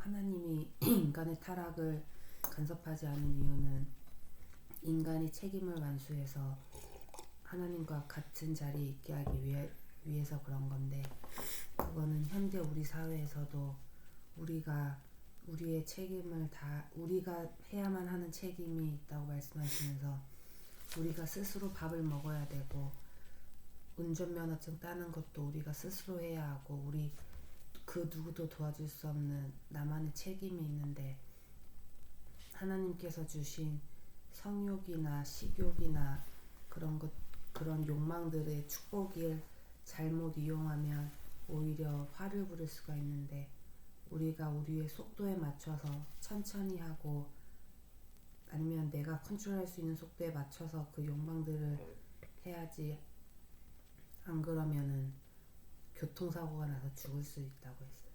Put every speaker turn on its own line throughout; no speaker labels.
하나님이 인간의 타락을 간섭하지 않은 이유는 인간이 책임을 완수해서 하나님과 같은 자리에 있게 하기 위해서 그런 건데, 그거는 현재 우리 사회에서도 우리가 우리의 책임을 다 우리가 해야만 하는 책임이 있다고 말씀하시면서, 우리가 스스로 밥을 먹어야 되고 운전면허증 따는 것도 우리가 스스로 해야 하고, 우리 그 누구도 도와줄 수 없는 나만의 책임이 있는데, 하나님께서 주신 성욕이나 식욕이나 그런 욕망들의 축복을 잘못 이용하면 오히려 화를 부를 수가 있는데, 우리가 우리의 속도에 맞춰서 천천히 하고, 아니면 내가 컨트롤할 수 있는 속도에 맞춰서 그 욕망들을 해야지, 안 그러면은 교통사고가 나서 죽을 수 있다고 했어요.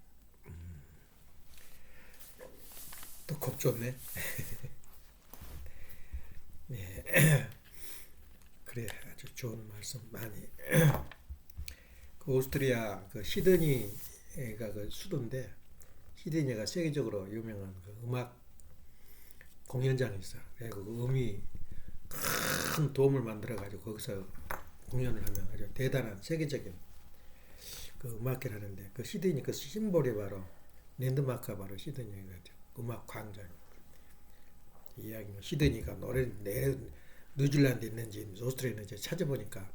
또 겁좋네. 네. 그래, 아주 좋은 말씀 많이. 그 오스트리아 그 시드니가 그 수도인데, 시드니가 세계적으로 유명한 그 음악 공연장이 있어. 그래서 그 음이 큰 돔을 만들어 가지고 거기서 공연을 하면 아주 대단한 세계적인 그 음악회를 하는데, 그 시드니 그 심볼이 바로 랜드마크가 바로 시드니가 음악 광장. 이야기 시드니가 노래 내 뉴질랜드 있는지 오스트리아 있는지 찾아보니까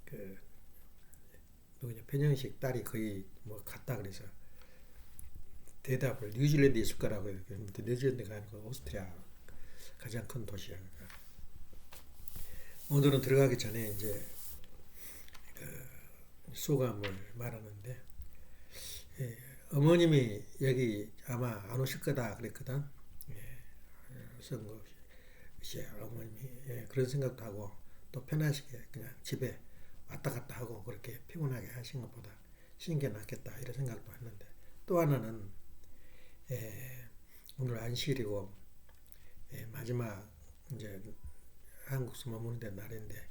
그 누구냐 변형식 딸이 거의 뭐 갔다 그래서 대답을 뉴질랜드 있을 거라고 해요. 근데 뉴질랜드가 아니고 오스트리아 가장 큰 도시야. 그러니까 오늘은 들어가기 전에 이제 그 소감을 말하는데, 예, 어머님이 여기 아마 안 오실 거다 그랬거든. 선거 어머님이 그런 생각도 하고, 또 편하시게 그냥 집에 왔다 갔다 하고 그렇게 피곤하게 하신 것보다 쉬는 게 낫겠다 이런 생각도 했는데, 또 하나는 오늘 안식일이고 마지막 이제 한국서 머무는 날인데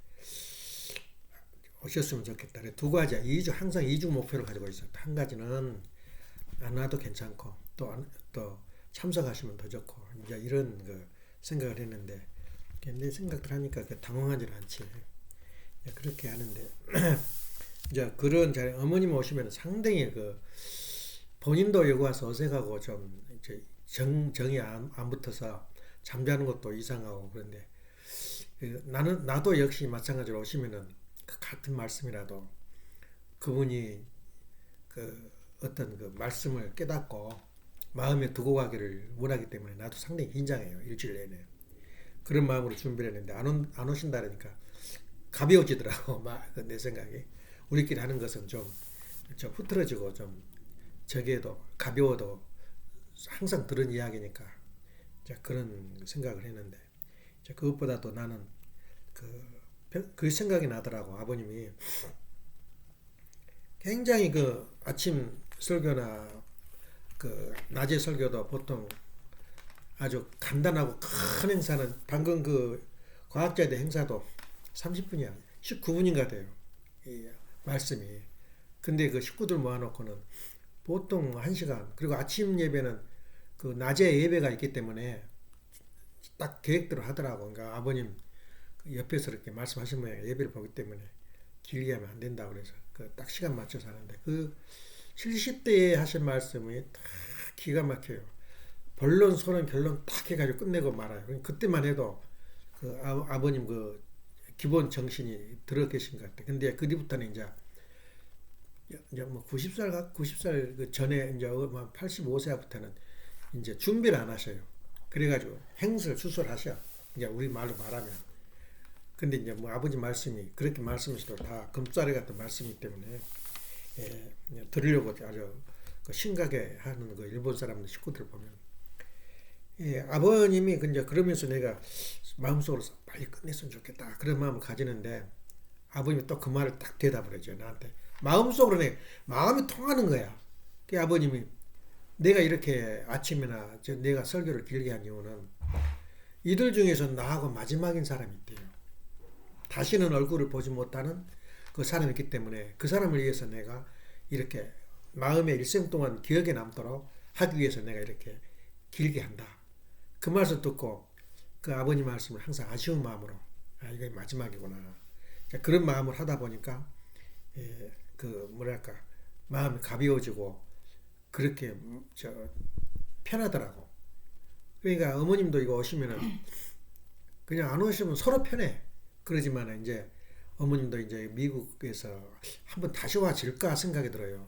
오셨으면 좋겠다. 두 가지야. 항상 이중 목표를 가지고 있어요. 한 가지는 안 와도 괜찮고, 또 참석하시면 더 좋고, 이제 이런 그 생각을 했는데, 내 생각을 하니까 당황하지 않지. 그렇게 하는데, 이제 그런 자리 어머님 오시면 상당히 그 본인도 여기 와서 어색하고 좀 이제 정이 안 붙어서 잠자는 것도 이상하고 그런데, 나도 역시 마찬가지로 오시면은 그 같은 말씀이라도 그분이 그 어떤 그 말씀을 깨닫고 마음에 두고 가기를 원하기 때문에 나도 상당히 긴장해요. 일주일 내내. 그런 마음으로 준비를 했는데 안 오신다 그러니까 가벼워지더라고. 내 생각에. 우리끼리 하는 것은 좀 흐트러지고 좀 저기에도 가벼워도 항상 들은 이야기니까 그런 생각을 했는데, 그것보다도 나는 그 생각이 나더라고. 아버님이 굉장히 그 아침 설교나 그 낮에 설교도 보통 아주 간단하고 큰 행사는, 방금 그 과학자대 행사도 30분이야. 19분인가 돼요. 이 말씀이. 근데 그 식구들 모아놓고는 보통 1시간, 그리고 아침 예배는 그 낮에 예배가 있기 때문에 딱 계획대로 하더라고. 그러니까 아버님 옆에서 이렇게 말씀하시면 예배를 보기 때문에 길게 하면 안 된다고 그래서 그 딱 시간 맞춰서 하는데, 그 70대에 하신 말씀이 딱 기가 막혀요. 본론, 소론, 결론 딱 해가지고 끝내고 말아요. 그때만 해도 그 아버님 그 기본 정신이 들어 계신 것 같아요. 근데 그 뒤부터는 이제 뭐 90살 그 전에 이제 85세부터는 이제 준비를 안 하셔요. 그래가지고 수술하셔. 이제 우리 말로 말하면. 근데 이제 뭐 아버지 말씀이 그렇게 말씀하셔도 다 금싸리 같은 말씀이기 때문에 들으려고 아주 그 심각해 하는 그 일본 사람들 식구들 보면, 아버님이 이제 그러면서 내가 마음속으로 빨리 끝냈으면 좋겠다 그런 마음을 가지는데, 아버님이 또 그 말을 딱 대답을 해줘요. 나한테 마음속으로 마음이 통하는 거야. 그 아버님이 내가 이렇게 아침이나 내가 설교를 길게 한 이유는 이들 중에서 나하고 마지막인 사람이 있대요. 다시는 얼굴을 보지 못하는 그 사람이 있기 때문에 그 사람을 위해서 내가 이렇게 마음의 일생 동안 기억에 남도록 하기 위해서 내가 이렇게 길게 한다. 그 말씀 듣고 그 아버님 말씀을 항상 아쉬운 마음으로 이게 마지막이구나. 자, 그런 마음을 하다 보니까 그 뭐랄까 마음이 가벼워지고 그렇게 편하더라고. 그러니까 어머님도 이거 오시면은 그냥 안 오시면 서로 편해. 그러지만 이제 어머님도 이제 미국에서 한번 다시 와질까 생각이 들어요.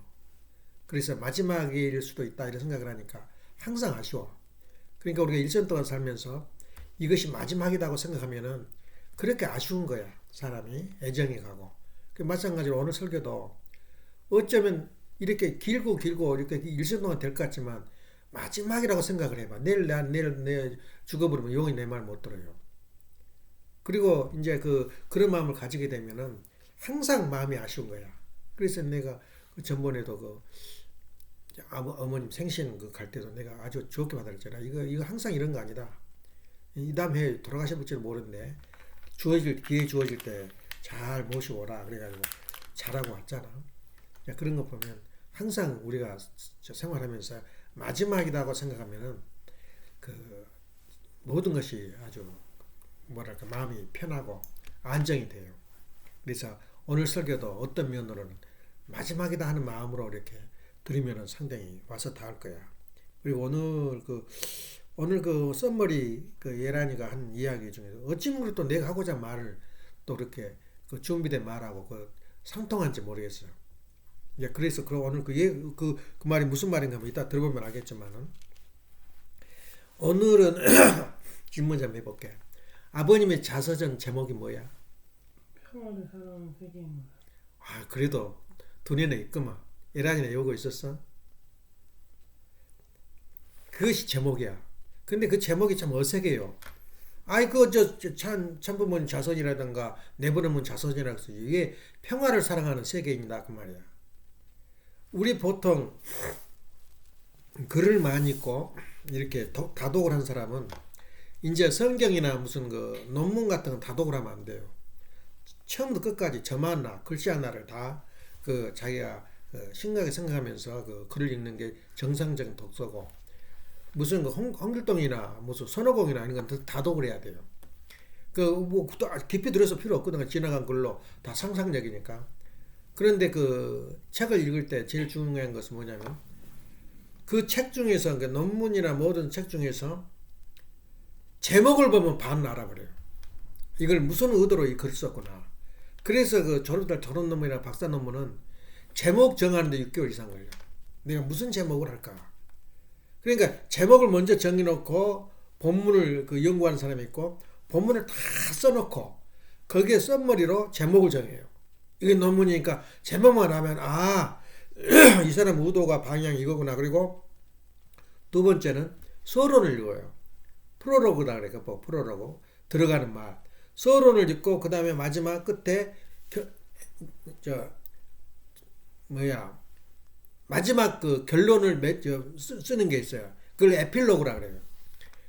그래서 마지막일 수도 있다 이런 생각을 하니까 항상 아쉬워. 그러니까 우리가 일생 동안 살면서 이것이 마지막이라고 생각하면은 그렇게 아쉬운 거야. 사람이 애정이 가고. 마찬가지로 오늘 설교도 어쩌면 이렇게 길고 이렇게 일생 동안 될 것 같지만 마지막이라고 생각을 해봐. 내일 죽어버리면 영원히 내 말 못 들어요. 그리고 이제 그런 마음을 가지게 되면은 항상 마음이 아쉬운 거야. 그래서 내가 전번에도 어머님 생신 갈 때도 내가 아주 좋게 받아들였잖아. 이거 항상 이런 거 아니다. 이 다음 해에 돌아가실지는 모르는데 기회 주어질 때 잘 모시고 오라. 그래가지고 잘하고 왔잖아. 그런 거 보면 항상 우리가 생활하면서 마지막이라고 생각하면은 모든 것이 아주 뭐랄까 마음이 편하고 안정이 돼요. 그래서 오늘 설교도 어떤 면으로는 마지막이다 하는 마음으로 이렇게 들으면은 상당히 와서 닿을 거야. 그리고 오늘 썸머리 예란이가 한 이야기 중에서 어찌 모르 또 내가 하고자 말을 또 그렇게 준비된 말하고 상통한지 모르겠어요. 이제 그래서 오늘 그 말이 무슨 말인가 하면 이따 들어보면 알겠지만은 오늘은 질문 좀 해볼게. 아버님의 자서전 제목이 뭐야?
평화를 사랑하는 세계입니다.
그래도 두뇌는 있구만. 예란이는 요거 있었어? 그것이 제목이야. 근데 그 제목이 참 어색해요. 참부모님 자손이라든가 내부모님 자손이라고 해서 이게 평화를 사랑하는 세계입니다. 그 말이야. 우리 보통 글을 많이 읽고 이렇게 다독을 한 사람은 이제 성경이나 무슨 논문 같은 건 다독을 하면 안 돼요. 처음부터 끝까지 점 하나, 글씨 하나를 다 자기가 심각하게 생각하면서 글을 읽는 게 정상적인 독서고 무슨 홍길동이나 무슨 손오공이나 이런 건 다독을 해야 돼요. 깊이 들어서 필요 없거든요. 지나간 글로 다 상상력이니까. 그런데 책을 읽을 때 제일 중요한 것은 뭐냐면 그 책 중에서 논문이나 모든 책 중에서 제목을 보면 반 알아버려요. 이걸 무슨 의도로 이 글을 썼구나. 그래서 졸업할 졸업 논문이나 박사 논문은 제목 정하는데 6개월 이상 걸려. 내가 무슨 제목을 할까? 그러니까 제목을 먼저 정해놓고 본문을 연구하는 사람이 있고 본문을 다 써놓고 거기에 썸머리로 제목을 정해요. 이게 논문이니까 제목만 하면 이 사람 의도가 방향이 이거구나. 그리고 두 번째는 서론을 읽어요. 프롤로그다 그래. 프롤로그 들어가는 말. 서론을 읽고 그 다음에 마지막 끝에 마지막 결론을 쓰는 게 있어요. 그걸 에필로그라 그래요.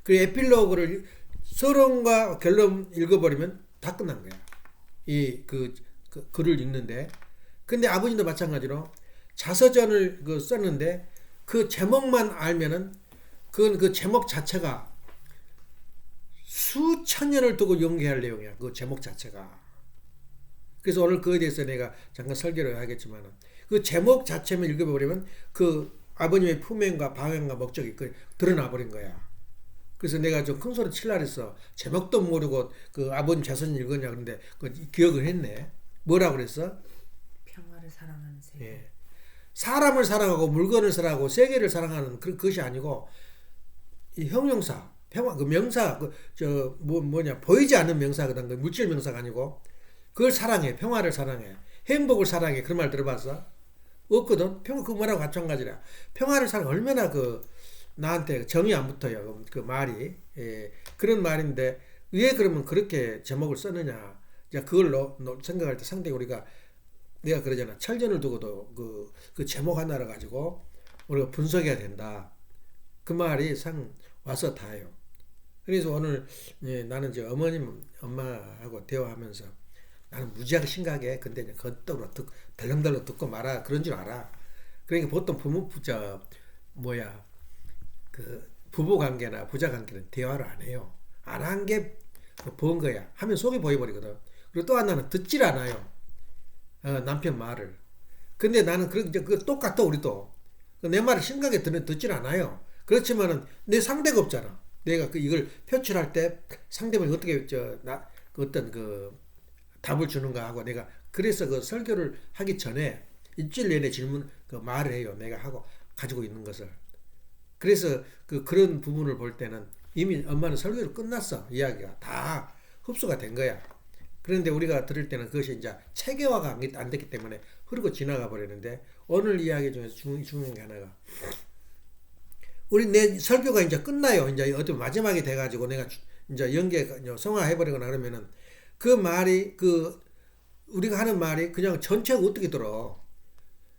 그 에필로그를 서론과 결론 읽어버리면 다 끝난 거야. 글을 읽는데. 근데 아버님도 마찬가지로 자서전을 썼는데 그 제목만 알면은 그 제목 자체가 수천 년을 두고 연구할 내용이야. 그 제목 자체가. 그래서 오늘 그에 대해서 내가 잠깐 설교를 하겠지만은 그 제목 자체만 읽어버리면 아버님의 품행과 방향과 목적이 드러나 버린 거야. 그래서 내가 좀 큰 소리 칠라 그랬어. 제목도 모르고 아버님 자손 읽었냐 그런데 기억을 했네. 뭐라고 그랬어?
평화를 사랑하는 세계.
예. 사람을 사랑하고 물건을 사랑하고 세계를 사랑하는 그것이 아니고 이 형용사, 평화, 명사, 보이지 않는 명사거든. 물질 명사가 아니고 그걸 사랑해. 평화를 사랑해. 행복을 사랑해. 그런 말 들어봤어? 없거든. 그 말하고 마찬가지라. 평화를 사랑 얼마나 나한테 정이 안 붙어요. 그 말이. 예. 그런 말인데 왜 그러면 그렇게 제목을 썼느냐. 이제 그걸 생각할 때 상당히 내가 그러잖아. 철전을 두고도 그 제목 하나를 가지고 우리가 분석해야 된다. 그 말이 와서 닿아요. 그래서 오늘 나는 이제 엄마하고 대화하면서 나는 무지하게 심각해. 근데 겉으로 덜렁덜렁 듣고 말아. 그런 줄 알아. 그러니까 보통 부모, 그 부부 관계나 부자 관계는 대화를 안 해요. 안 한 게 본 거야. 하면 속이 보여버리거든. 그리고 또 하나는 듣질 않아요. 남편 말을. 근데 나는 그 똑같아 우리도. 내 말을 심각하게 듣질 않아요. 그렇지만은 내 상대가 없잖아. 내가 이걸 표출할 때 상대방이 어떻게 어떤 그 답을 주는가 하고 내가 그래서 그 설교를 하기 전에 일주일 내내 말을 해요. 내가 하고 가지고 있는 것을. 그래서 그런 부분을 볼 때는 이미 엄마는 설교를 끝났어. 이야기가 다 흡수가 된 거야. 그런데 우리가 들을 때는 그것이 이제 체계화가 안 됐기 때문에 흐르고 지나가 버리는데 오늘 이야기 중에서 중요한 게 하나가 내 설교가 이제 끝나요. 이제 어떤 마지막이 돼가지고 내가 이제 성화해버리거나 그러면은 그 말이 우리가 하는 말이 그냥 전체가 어떻게 들어.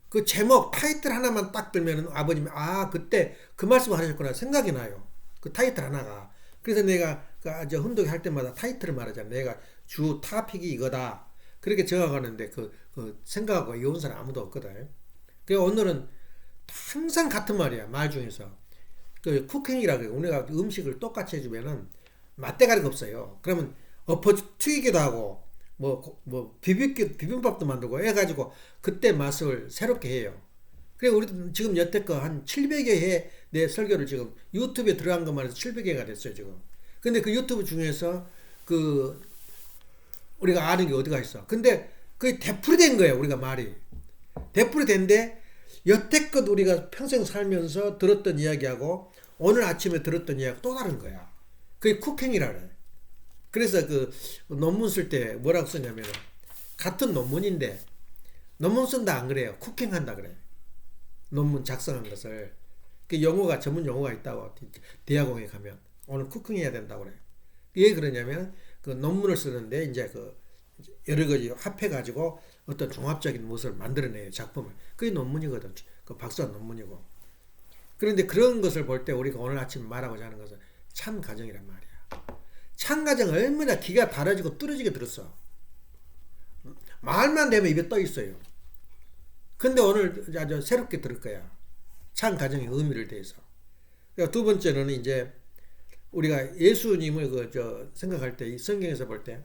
그 제목 타이틀 하나만 딱 들면은 아버님이 그때 그 말씀 하셨구나 생각이 나요. 그 타이틀 하나가. 그래서 내가 훈독 할 때마다 타이틀을 말하잖아. 내가 주 타픽이 이거다. 그렇게 적어가는데 그 생각하고 이어온 사람 아무도 없거든. 그래서 오늘은 항상 같은 말이야. 말 중에서. 그 쿠킹이라고 해요. 우리가 음식을 똑같이 해주면은 맛대가리가 없어요. 그러면 엎어 튀기기도 하고 비빔밥도 만들고 해가지고 그때 맛을 새롭게 해요. 그래 우리 지금 여태껏 한 700여 회 내 설교를 지금 유튜브에 들어간 것만 해서 700회가 됐어요 지금. 근데 그 유튜브 중에서 우리가 아는 게 어디가 있어. 근데 그게 되풀이 된 거예요. 우리가 말이 되풀이 된데 여태껏 우리가 평생 살면서 들었던 이야기하고 오늘 아침에 들었던 이야기가 또 다른 거야. 그게 쿠킹이라 그래. 그래서 그 논문 쓸 때 뭐라고 쓰냐면 같은 논문인데 논문 쓴다 안 그래요. 쿠킹한다 그래. 논문 작성한 것을. 그 용어가 전문 용어가 있다고 대학원에 가면 오늘 쿠킹해야 된다고 그래. 왜 그러냐면 그 논문을 쓰는데 이제 여러 가지 합해 가지고 어떤 종합적인 무엇을 만들어내요 작품을. 그게 논문이거든. 그 박사 논문이고. 그런데 그런 것을 볼 때 우리가 오늘 아침 말하고자 하는 것은 참 가정이란 말이야. 참 가정 얼마나 기가 달아지고 뚫어지게 들었어. 말만 되면 입에 떠 있어요. 근데 오늘 아주 새롭게 들을 거야. 참 가정의 의미를 대해서. 그러니까 두 번째는 이제 우리가 예수님을 생각할 때 이 성경에서 볼 때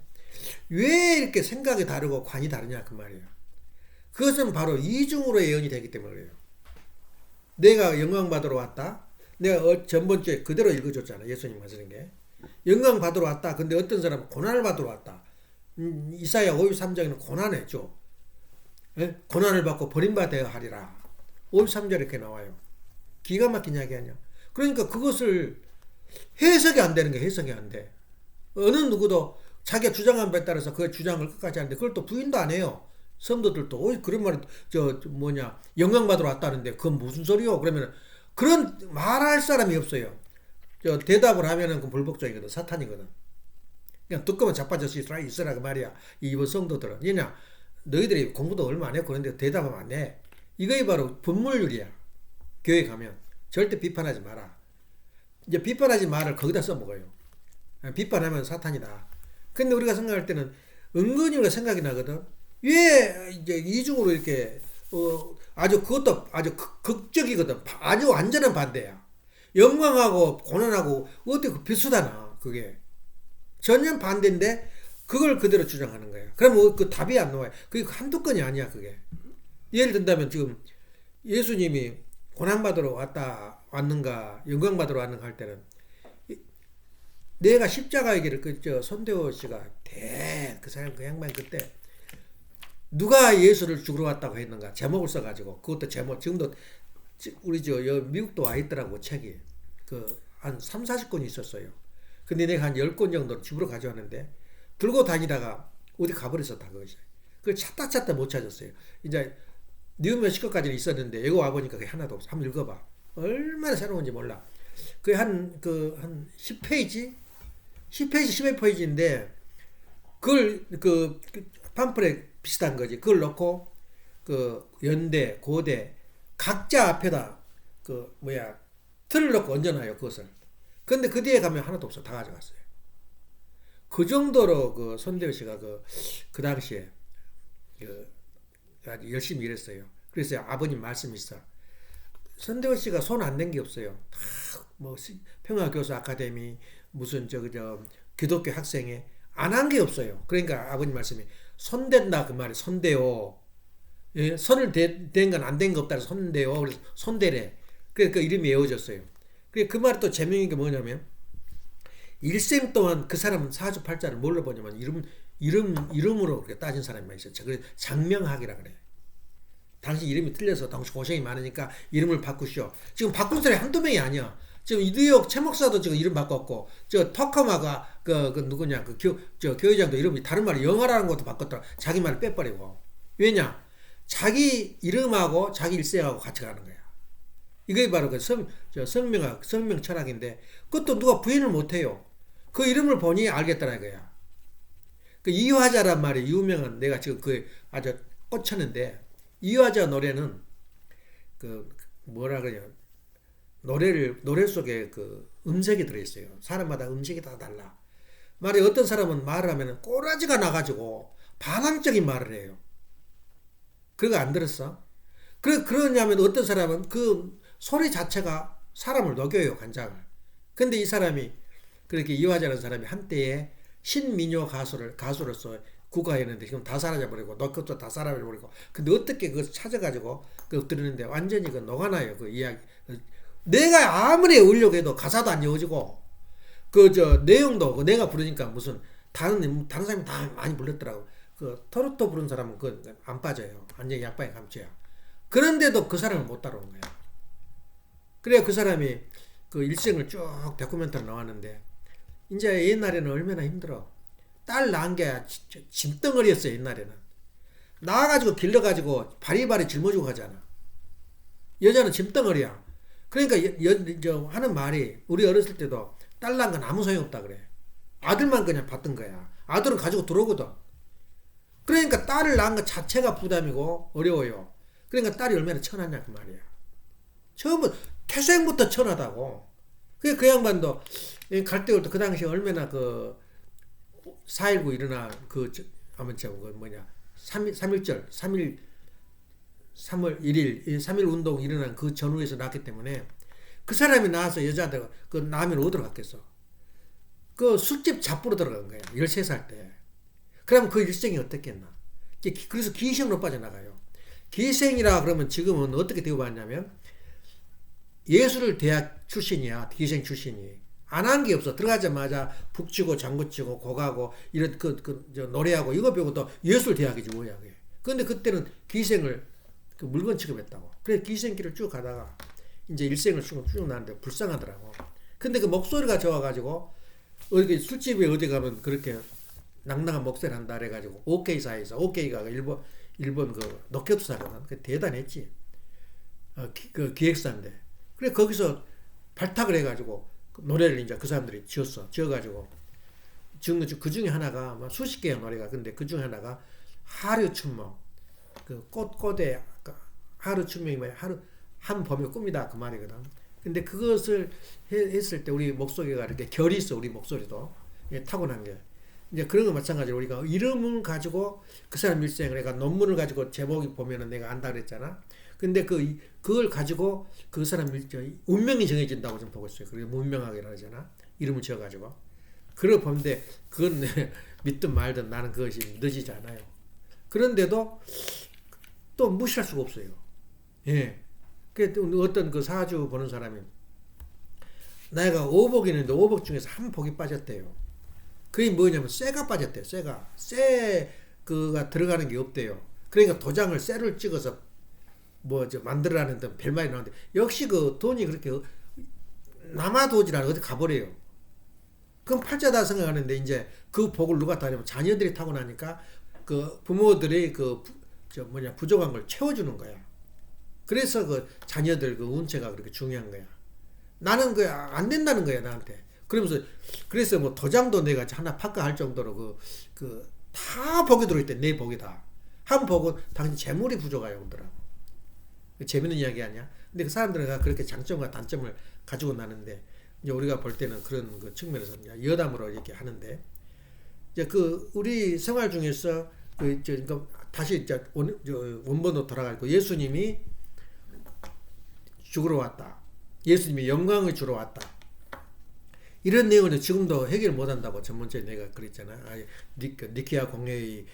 왜 이렇게 생각이 다르고 관이 다르냐 그 말이에요. 그것은 바로 이중으로 예언이 되기 때문에 그래요. 내가 영광 받으러 왔다. 내가 전번주에 그대로 읽어줬잖아. 예수님 하시는 게. 영광 받으러 왔다. 근데 어떤 사람은 고난을 받으러 왔다. 이사야 53장에는 고난했죠. 고난을 받고 버림받아야 하리라. 53절에 이렇게 나와요. 기가 막힌 이야기 아니야. 그러니까 그것을 해석이 안 되는 게 해석이 안 돼. 어느 누구도 자기가 주장한 바에 따라서 그 주장을 끝까지 하는데 그걸 또 부인도 안 해요. 성도들도 그런 말이 영광 받으러 왔다는데 그건 무슨 소리요? 그러면 그런 말할 사람이 없어요. 대답을 하면은 그 불복종이거든. 사탄이거든. 그냥 듣고만 자빠져서 있으라 그 말이야. 이번 성도들은. 왜냐? 너희들이 공부도 얼마 안 했고 그런데 대답하면 안 해. 이거이 바로 분물률이야. 교회 가면 절대 비판하지 마라. 이제 비판하지 말을 거기다 써먹어요. 비판하면 사탄이다. 근데 우리가 생각할 때는 은근히 우리가 생각이 나거든. 왜 이제 이중으로 이렇게 아주 그것도 아주 극적이거든. 아주 완전한 반대야. 영광하고 고난하고 어떻게 비슷하나 그게 전혀 반대인데 그걸 그대로 주장하는 거야. 그러면 그 답이 안 나와요. 그게 한두 건이 아니야 그게. 예를 든다면 지금 예수님이 고난받으러 왔는가 영광받으러 왔는가 할 때는 내가 십자가의 길을 손대호 씨가 그 사람 그 양반 그때 누가 예수를 죽으러 왔다고 했는가 제목을 써가지고 그것도 제목 지금도 우리 미국도 와 있더라고 책이 한 30-40권이 있었어요. 근데 내가 한 10권 정도 집으로 가져왔는데 들고 다니다가 어디 가버렸었다 그것이. 그걸 찾다 못 찾았어요. 이제 뉴 멕시코까지는 있었는데 여기 와보니까 그게 하나도 없어. 한번 읽어봐. 얼마나 새로운지 몰라. 그게 한 10페이지? 10페이지, 11페이지인데 그걸 팜플렛 비슷한 거지. 그걸 넣고 연대, 고대 각자 앞에다 틀을 넣고 얹어놔요 그것을. 근데 그 뒤에 가면 하나도 없어. 다 가져갔어요. 그 정도로 손대호 씨가 그 당시에 아주 열심히 일했어요. 그래서 아버님 말씀이 있어. 손대호 씨가 손 안 댄 게 없어요. 다 뭐 평화교수 아카데미 무슨 저 기독교 학생회 안 한 게 없어요. 그러니까 아버님 말씀이 손댄다 그 말이 손대요. 예? 손을 댄 건 안 된 거 없다. 손대요. 그래서 손대래. 그러니까 그 이름이 외워졌어요. 그 말이 또 재미있는 게 뭐냐면 일생 동안 그 사람은 사주팔자를 뭘로 보냐면 이름으로 그렇게 따진 사람이 있어요. 그래서 장명학이라 그래. 당신 이름이 틀려서 당신 고생이 많으니까 이름을 바꾸시오. 지금 바꾼 사람이 한두 명이 아니야. 지금 뉴욕 최 목사도 지금 이름 바꿨고, 저 터커마가 그 누구냐 저 교회장도 이름이 다른 말이 영어라는 것도 바꿨더라. 자기 말을 빼버리고. 왜냐? 자기 이름하고 자기 일생하고 같이 가는 거야. 이게 바로 그 성명 철학인데, 그것도 누가 부인을 못해요. 그 이름을 보니 알겠다는 거야. 그 이화자란 말이 유명한, 내가 지금 그 아주 꽂혔는데, 이화자 노래는 그 뭐라 그래요? 노래 속에 그 음색이 들어있어요. 사람마다 음색이 다 달라. 말이 어떤 사람은 말을 하면 꼬라지가 나가지고 반항적인 말을 해요. 그거 안 들었어? 그러냐면 어떤 사람은 그 소리 자체가 사람을 녹여요, 간장을. 근데 이 사람이, 그렇게 이화자라는 사람이 한때에 신민요 가수로서 국가했는데 지금 다 사라져버리고, 너것도 다 사라져버리고. 근데 어떻게 그걸 찾아가지고 그거 들었는데 완전히 그 녹아나요, 그 이야기. 내가 아무리 울려고 해도 가사도 안 이어지고, 내용도 내가 부르니까 무슨 다른 사람이 다 많이 불렀더라고. 그 토르토 부른 사람은 그 안 빠져요. 완전히 약방에 감춰요. 그런데도 그 사람을 못 따라온 거야. 그래야 그 사람이 그 일생을 쭉 다큐멘터리 나왔는데, 이제 옛날에는 얼마나 힘들어. 딸 낳은 게 짐덩어리였어요, 옛날에는. 낳아가지고 길러가지고 바리바리 짊어지고 가잖아. 여자는 짐덩어리야. 그러니까 하는 말이, 우리 어렸을 때도 딸 낳은 건 아무 소용없다 그래. 아들만 그냥 받던 거야. 아들은 가지고 들어오거든. 그러니까 딸을 낳은 것 자체가 부담이고 어려워요. 그러니까 딸이 얼마나 천하냐 그 말이야. 처음부터 태생부터 천하다고. 그 양반도 갈 때 올 때 그 당시에 얼마나 그 4.19 일어나 아무튼 그 뭐냐 3.1절 3월 1일 3.1 운동 일어난 그 전후에서 낳기 때문에 그 사람이 나와서 여자들 그 낳으면 어디로 갔겠어. 그 술집 잡부로 들어간 거야. 13살 때. 그러면 그 일생이 어떻겠나. 그래서 기생으로 빠져나가요. 기생이라 그러면 지금은 어떻게 되어봤냐면 예술대학 출신이야. 기생 출신이. 안 한 게 없어. 들어가자마자 북치고 장구치고 고가고 이런 노래하고 이거 배우고 예술대학이지 뭐야. 그런데 그때는 기생을 그 물건 취급했다고. 그래서 기생길을 쭉 가다가 이제 일생을 쭉 나는데 불쌍하더라고. 근데 그 목소리가 좋아가지고 어디 술집에 어디 가면 그렇게 낭낭한 목소리를 한다 그래가지고 오케이사에서, 오케이가 일본 그 노케토사거든. 그 대단했지. 그 기획사인데. 그래 거기서 발탁을 해가지고 노래를 이제 그 사람들이 지어가지고 그 중에 하나가 막 수십 개의 노래가, 근데 그 중에 하나가 하루 춘몽. 그 꽃에 하루 춘몽이 뭐야? 하루 한 봄의 꿈이다 그 말이거든. 근데 그것을 했을 때 우리 목소리가 이렇게 결이 있어. 우리 목소리도 타고난 게. 이제 그런 거 마찬가지로 우리가 이름을 가지고 그 사람 일생을, 내가 논문을 가지고 제목이 보면은 내가 안다 그랬잖아. 근데 그걸 가지고 그 사람 운명이 정해진다고 좀 보고 있어요. 그게 문명학이라 하잖아. 이름을 지어가지고. 그걸 보는데 그건 믿든 말든 나는 그것이 늦어지지 않아요. 그런데도 또 무시할 수가 없어요. 예. 그 어떤 그 사주 보는 사람이 내가 5복이 있는데 5복 중에서 한 복이 빠졌대요. 그게 뭐냐면 쇠가 빠졌대요. 쇠가 들어가는 게 없대요. 그러니까 도장을 쇠를 찍어서 만들어라는 데 별말이 나오는데, 역시 그 돈이 그렇게 남아도질 않아. 어디 가버려요. 그럼 팔자다 생각하는데, 이제 그 복을 누가 타냐면 자녀들이 타고 나니까 그 부모들이 부족한 걸 채워주는 거야. 그래서 그 자녀들 그 운체가 그렇게 중요한 거야. 나는 안 된다는 거야, 나한테. 그래서 뭐 도장도 내가 하나 파까할 정도로 다 복이 들어있대. 내 복이 다. 한 복은 당신 재물이 부족하여 오더라고. 재밌는 이야기 아니야? 근데 그 사람들은 그렇게 장점과 단점을 가지고 나는데, 이제 우리가 볼 때는 그런 그 측면에서 여담으로 이렇게 하는데, 이제 우리 생활 중에서 다시 원본으로 돌아가고, 예수님이 죽으러 왔다. 예수님이 영광을 주러 왔다. 이런 내용을 지금도 해결 못한다고 전번주에 내가 그랬잖아. 니케아 공회의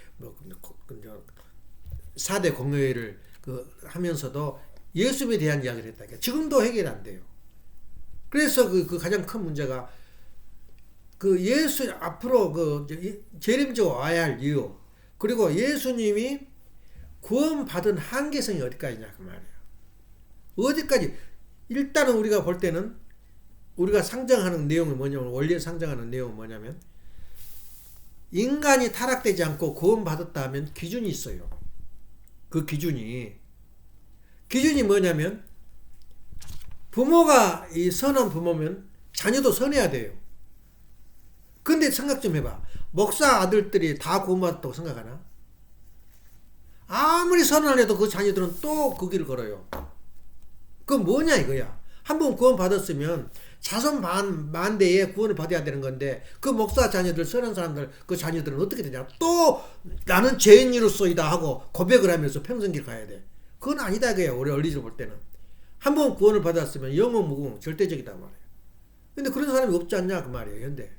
4대 공회의를 하면서도 예수님에 대한 이야기를 했다. 지금도 해결 안 돼요. 그래서 그 가장 큰 문제가 예수 앞으로 재림적으로 와야 할 이유, 그리고 예수님이 구원받은 한계성이 어디까지냐 그 말이에요. 어디까지? 일단은 우리가 볼 때는 우리가 상정하는 내용은 뭐냐면, 원리에 상정하는 내용은 뭐냐면, 인간이 타락되지 않고 구원받았다 하면 기준이 있어요. 그 기준이 뭐냐면, 부모가 선한 부모면 자녀도 선해야 돼요. 근데 생각 좀 해봐. 목사 아들들이 다 구원받았다고 생각하나? 아무리 선을 해도 그 자녀들은 또 그 길을 걸어요. 그건 뭐냐 이거야. 한번 구원받았으면 자손 만대에 구원을 받아야 되는 건데, 그 목사 자녀들, 선한 사람들, 그 자녀들은 어떻게 되냐? 또 나는 죄인으로서이다 하고 고백을 하면서 평생 길 가야 돼. 그건 아니다 이거야. 우리 원리적으로 볼 때는. 한번 구원을 받았으면 영원 무궁 절대적이다 말이에요. 근데 그런 사람이 없지 않냐 그 말이에요. 현대.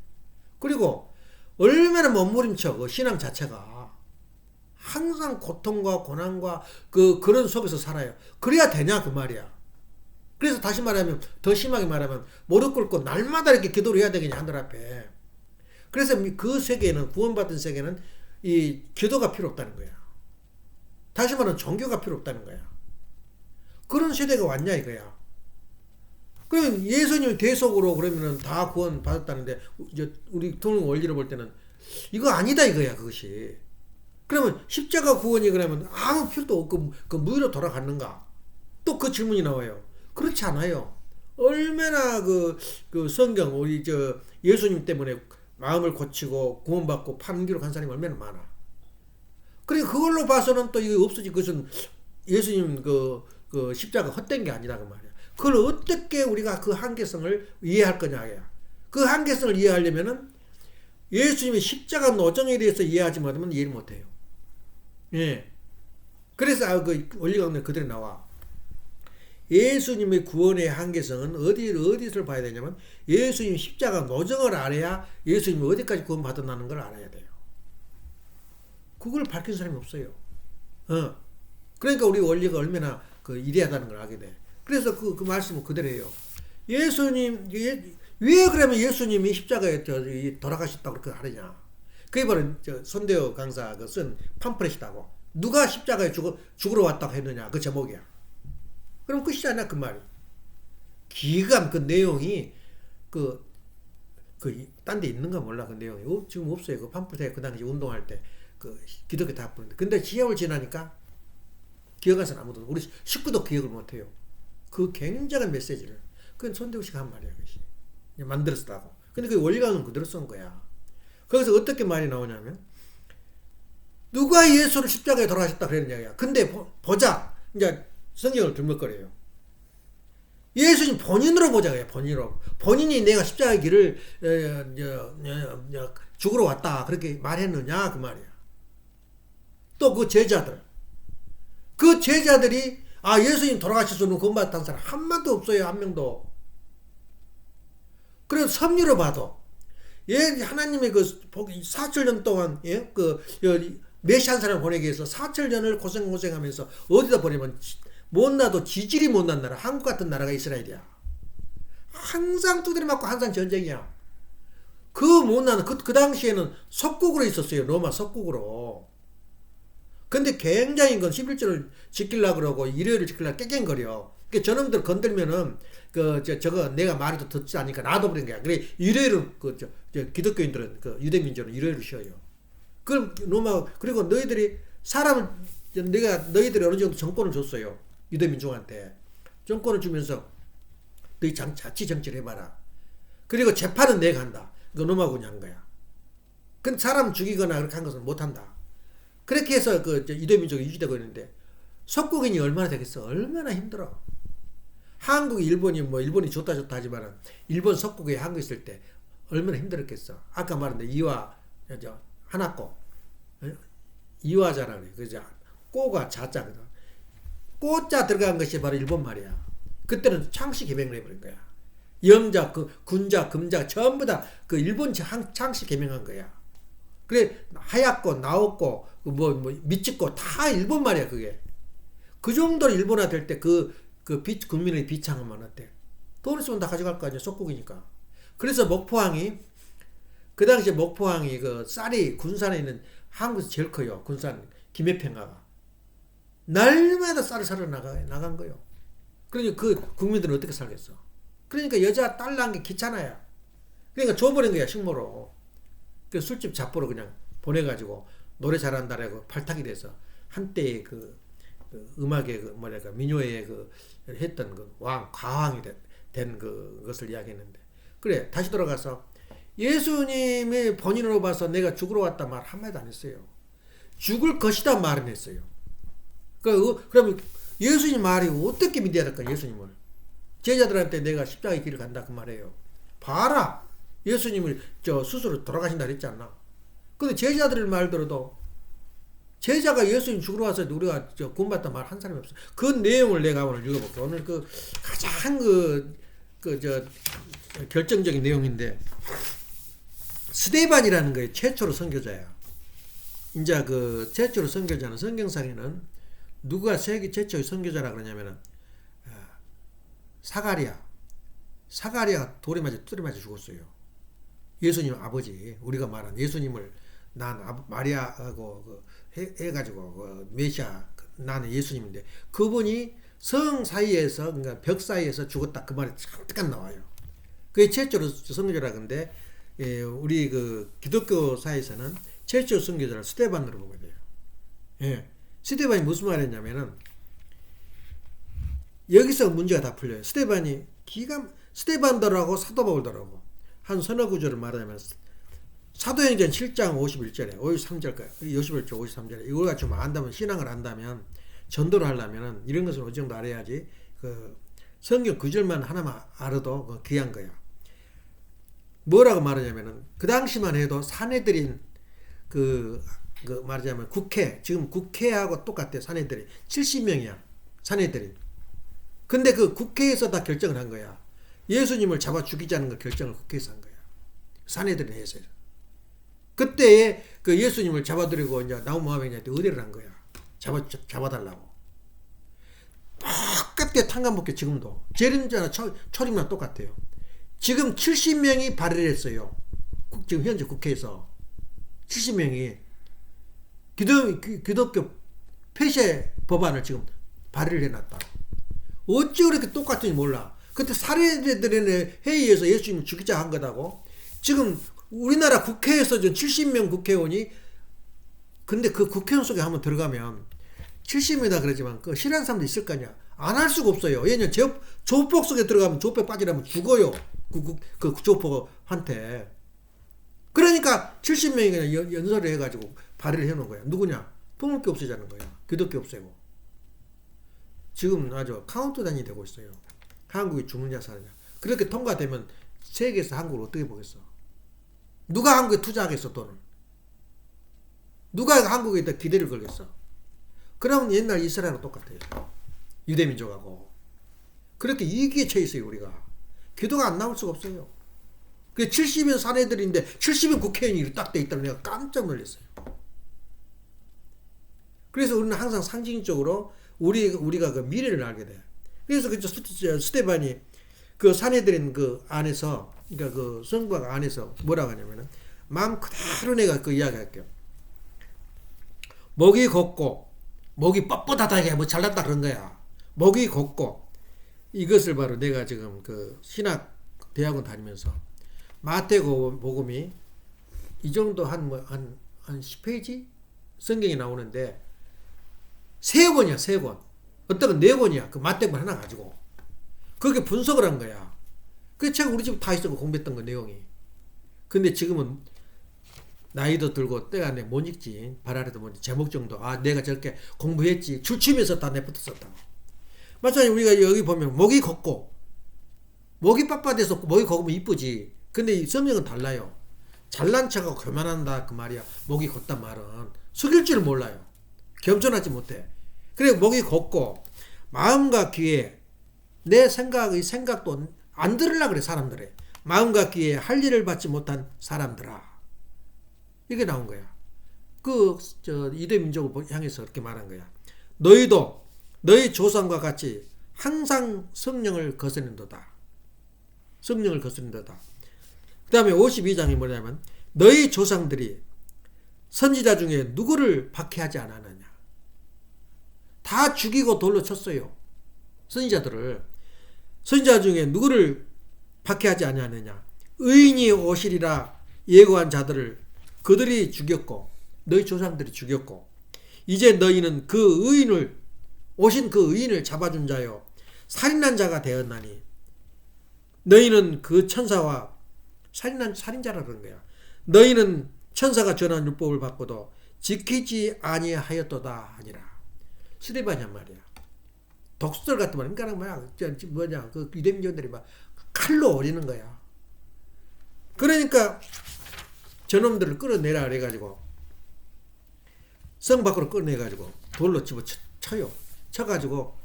그리고 얼마나 몸부림쳐 그 신앙 자체가 항상 고통과 고난과 그런 속에서 살아요. 그래야 되냐 그 말이야. 그래서 다시 말하면, 더 심하게 말하면 무릎 꿇고 날마다 이렇게 기도를 해야 되겠냐 하늘 앞에. 그래서 그 세계는, 구원받은 세계는 이 기도가 필요 없다는 거야. 다시 말하면 종교가 필요 없다는 거야. 그런 세대가 왔냐 이거야. 그럼 예수님 대속으로 그러면은 다 구원 받았다는데, 이제 우리 통일 원리로 볼 때는 이거 아니다 이거야 그것이. 그러면 십자가 구원이 그러면 아무 필요도 없고 그 무위로 돌아갔는가? 또 그 질문이 나와요. 그렇지 않아요. 얼마나 그 성경, 우리 예수님 때문에 마음을 고치고 구원받고 판기로 간 사람이 얼마나 많아. 그러니까 그걸로 봐서는 또 이거 없어지. 그것은 예수님 그 십자가 헛된 게 아니라 그 말이야. 그걸 어떻게 우리가 그 한계성을 이해할 거냐야. 그 한계성을 이해하려면은 예수님의 십자가 노정에 대해서 이해하지 못하면 이해를 못해요. 예. 그래서 그 원리가 그대로 나와. 예수님의 구원의 한계성은 어디를 봐야 되냐면, 예수님 십자가 노정을 알아야 예수님이 어디까지 구원받았다는 걸 알아야 돼요. 그걸 밝힌 사람이 없어요. 그러니까 우리 원리가 얼마나 이래하다는 걸 알게 돼. 그래서 그 말씀은 그대로 해요. 예수님, 왜 그러면 예수님이 십자가에 돌아가셨다고 그렇게 하느냐. 그게 바로 손대호 강사가 쓴 팜플렛이다고. 누가 십자가에 죽으러 왔다고 했느냐. 그 제목이야. 그럼 끝이잖아 그 말이. 기가 그 내용이 딴 데 있는가 몰라 그 내용이. 지금 없어요. 그 팜플렛에 그 당시 운동할 때 기독교 다 부르는데. 근데 시험을 지나니까 기억한 사람 아무도, 우리 식구도 기억을 못해요. 그 굉장한 메시지를. 그건 손대호 씨가 한 말이야 그것이. 만들었다고. 근데 그 원리관은 그대로 쓴 거야. 거기서 어떻게 말이 나오냐면, 누가 예수를 십자가에 돌아가셨다 그랬느냐. 근데 보자. 이제 성경을 들먹거려요. 예수님 본인으로 보자고요. 본인이 내가 십자가의 길을 죽으러 왔다 그렇게 말했느냐 그 말이야. 또 그 제자들이 예수님 돌아가셨으면 구원받았다는 사람 한 명도 없어요. 한 명도. 그래서 섭리로 봐도 하나님의 그 4천년 동안 메시한 사람을 보내기 위해서 4천년을 고생하면서 어디다 보내면 못나도 지질이 못난 나라, 한국 같은 나라가 이스라엘이야. 항상 두드려 맞고 항상 전쟁이야. 그 못나는 그 당시에는 속국으로 있었어요. 로마 속국으로. 근데 굉장히 건 11조를 지키려고 그러고 일요일을 지키려고 깨갱거려. 그러니까 저놈들 건들면은 저거 내가 말해도 듣지 않으니까 놔둬버린 거야. 그래 일요일은 기독교인들은 유대민족은 일요일을 쉬어요. 그럼 로마, 그리고 너희들이 너희들이 어느 정도 정권을 줬어요. 유대민족한테 정권을 주면서 너희 자치 정치를 해봐라. 그리고 재판은 내가 한다. 그 로마군이 한 거야. 근데 사람 죽이거나 그렇게 한 것은 못한다. 그렇게 해서 유대민족이 유지되고 있는데, 속국인이 얼마나 되겠어? 얼마나 힘들어. 한국이 일본이 좋다 하지만은 일본 속국에 한국 있을 때 얼마나 힘들었겠어. 아까 말한 이와 하나꼬 이와자라 그래. 그죠? 꼬가 자자거든. 꼬자 들어간 것이 바로 일본 말이야. 그때는 창씨 개명을 해버린 거야. 영자, 그 군자, 금자 전부 다 그 일본 창씨 개명한 거야. 그래 하얗고 나왔고 뭐 미찍고 다 일본 말이야 그게. 그 정도로 일본화 될 때 국민의 비창하면 어때? 돈 있으면 다 가져갈 거 아니야. 속국이니까. 그래서 목포항이 그 당시에 목포항이 그 쌀이 군산에 있는 한국에서 제일 커요. 군산 김해평화가 날마다 쌀을 사러 나간 거요. 그러니까 그 국민들은 어떻게 살겠어? 그러니까 여자 딸 낳은 게 귀찮아요. 그러니까 줘버린 거야 식모로. 그 술집 잡보로 그냥 보내가지고 노래 잘한다라고 팔탁이 돼서 한때의 그 음악의 그 뭐랄까 민요의 그 했던 그 가왕이 된 그것을 이야기했는데, 그래 다시 돌아가서 예수님의 본인으로 봐서 내가 죽으러 왔다 말 한마디도 안 했어요. 죽을 것이다 말은 했어요. 그러면 예수님 말이 어떻게 믿어야 될까? 예수님을 제자들한테 내가 십자가의 길을 간다 그 말이에요. 봐라 예수님을 스스로 돌아가신다 그랬지 않나? 근데 제자들 말 들어도 제자가 예수님 죽으러 와서 우리가 구원받다 말 한 사람이 없어. 그 내용을 내가 오늘 읽어볼게. 오늘 그 가장 결정적인 내용인데, 스데반이라는 거에 최초로 선교자야. 이제 그 최초로 선교자는 성경상에는 누가 세계 최초의 선교자라 그러냐면은 사가랴가 돌에 맞아 뚜드려 맞아 죽었어요. 예수님 아버지, 우리가 말한 예수님을 난 마리아하고 해가지고 메시아 나는 예수님인데 그분이 성 사이에서 그러니까 벽 사이에서 죽었다 그 말이 잠깐 나와요. 그게 최초로 선교자라 근데 우리 그 기독교사에서는 최초 선교자를 스데반으로 보게 돼요. 예. 스데반이 무슨 말했냐면은 여기서 문제가 다 풀려요. 스데반더라고 사도 바울더라고 한 서너 구절을 말하자면 사도행전 7장 51절에 53절까지 51절 53절에 이걸 같이 좀 안다면 신앙을 안다면 전도를 하려면 이런 것을 어느 정도 알아야지 그 성경 구절만 하나만 알아도 귀한 거야. 뭐라고 말하냐면은 그 당시만 해도 사내들인 말하자면 국회 지금 국회하고 똑같아. 사내들이 70명이야 사내들이. 근데 그 국회에서 다 결정을 한 거야. 예수님을 잡아 죽이자는 거 결정을 국회에서 한 거야. 사내들이 해서. 그때 그 예수님을 잡아들이고 이제 나우마병한테 의뢰를 한 거야. 잡아달라고. 똑같게 탄감복귀 지금도 재림자나 초림이랑 똑같아요. 지금 70명이 발의를 했어요. 지금 현재 국회에서 70명이 기독교 폐쇄 법안을 지금 발의를 해놨다. 어찌 그렇게 똑같은지 몰라. 그때 사례들의 회의에서 예수님을 죽이자 한 거다고. 지금 우리나라 국회에서 지금 70명 국회의원이 근데 그 국회의원 속에 한번 들어가면 70명이다 그러지만 그 싫어하는 사람도 있을 거 아니야. 안 할 수가 없어요. 왜냐면 조폭 속에 들어가면 조폭 빠지려면 죽어요. 그 조폭한테. 그러니까 70명이 그냥 연설을 해가지고 발의를 해놓은 거야. 누구냐? 통일교 없애자는 거야. 기독교 없애고. 지금 아주 카운트다운이 되고 있어요. 한국이 죽느냐 사느냐. 그렇게 통과되면 세계에서 한국을 어떻게 보겠어? 누가 한국에 투자하겠어 돈을? 누가 한국에 더 기대를 걸겠어? 그러면 옛날 이스라엘하고 똑같아요. 유대민족하고. 그렇게 위기에 처해 있어요 우리가. 기도가 안 나올 수가 없어요. 그 70명 사내들인데 70명 국회의원이 딱 돼 있다고 내가 깜짝 놀랐어요. 그래서 우리는 항상 상징적으로 우리가 그 미래를 알게 돼. 그래서 그 스데반이 그 사내들인 그 안에서 그러니까 그 성곽 안에서 뭐라고 하냐면은 마음 그대로 내가 그 이야기할게요. 목이 곱고 목이 뻣뻣하다게 뭐 잘났다 그런 거야. 목이 곱고 이것을 바로 내가 지금 그 신학 대학원 다니면서 마태복음이 이 정도 한 10페이지 성경이 나오는데 세 권이야, 세 권. 어떤 건 네 권이야. 그 마태복음 하나 가지고. 그렇게 분석을 한 거야. 그 책 우리 집 다 있어 공부했던 거 내용이. 근데 지금은 나이도 들고 때가 내 못 읽지. 발아래도 못 읽지. 제목 정도. 내가 저렇게 공부했지. 출치면서 다 내붙었었다고. 마찬가지로 우리가 여기 보면 목이 걷고 목이 빳빳해서 목이 걷으면 이쁘지. 근데 이 성경은 달라요. 잘난 척하고 교만한다 그 말이야. 목이 걷단 말은 숙일 줄 몰라요. 겸손하지 못해. 그리고 목이 걷고 마음과 귀에 내 생각의 생각도 안 들으려 그래 사람들이. 마음 같기에 할 일을 받지 못한 사람들아. 이게 나온 거야. 이대 민족을 향해서 그렇게 말한 거야. 너희도 너희 조상과 같이 항상 성령을 거스린도다. 성령을 거스린도다. 그 다음에 52장이 뭐냐면 너희 조상들이 선지자 중에 누구를 박해하지 않았느냐. 다 죽이고 돌로 쳤어요. 선지자들을. 선지자 중에 누구를 박해하지 않았느냐. 의인이 오시리라 예고한 자들을 그들이 죽였고 너희 조상들이 죽였고 이제 너희는 오신 그 의인을 잡아준 자요 살인한 자가 되었나니 너희는 그 천사와 살인자라 그런 거야. 너희는 천사가 전한 율법을 받고도 지키지 아니하였도다 하니라. 스데반이 한 말이야. 독수들 같은 말. 그러니까 그 유대민족들이 막 칼로 오리는 거야. 그러니까 저놈들을 끌어내라 그래가지고 성 밖으로 끌어내가지고 돌로 집어 쳐요. 쳐가지고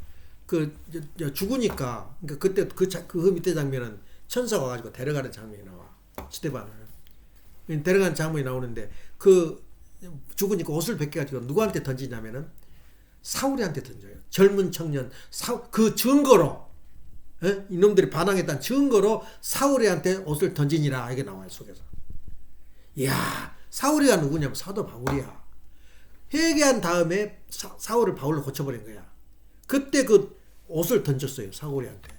죽으니까 그러니까 그때 그 밑에 장면은 천사가 와가지고 데려가는 장면이 나와. 스데반을 데려가는 장면이 나오는데 죽으니까 옷을 벗겨가지고 누구한테 던지냐면은 사울이한테 던져요. 젊은 청년 그 증거로 이놈들이 반항했다는 증거로 사울이한테 옷을 던지니라 이게 나와요 속에서. 이야 사울이가 누구냐면 사도 바울이야. 회개한 다음에 사울을 바울로 고쳐버린 거야. 그때 그 옷을 던졌어요 사울이한테.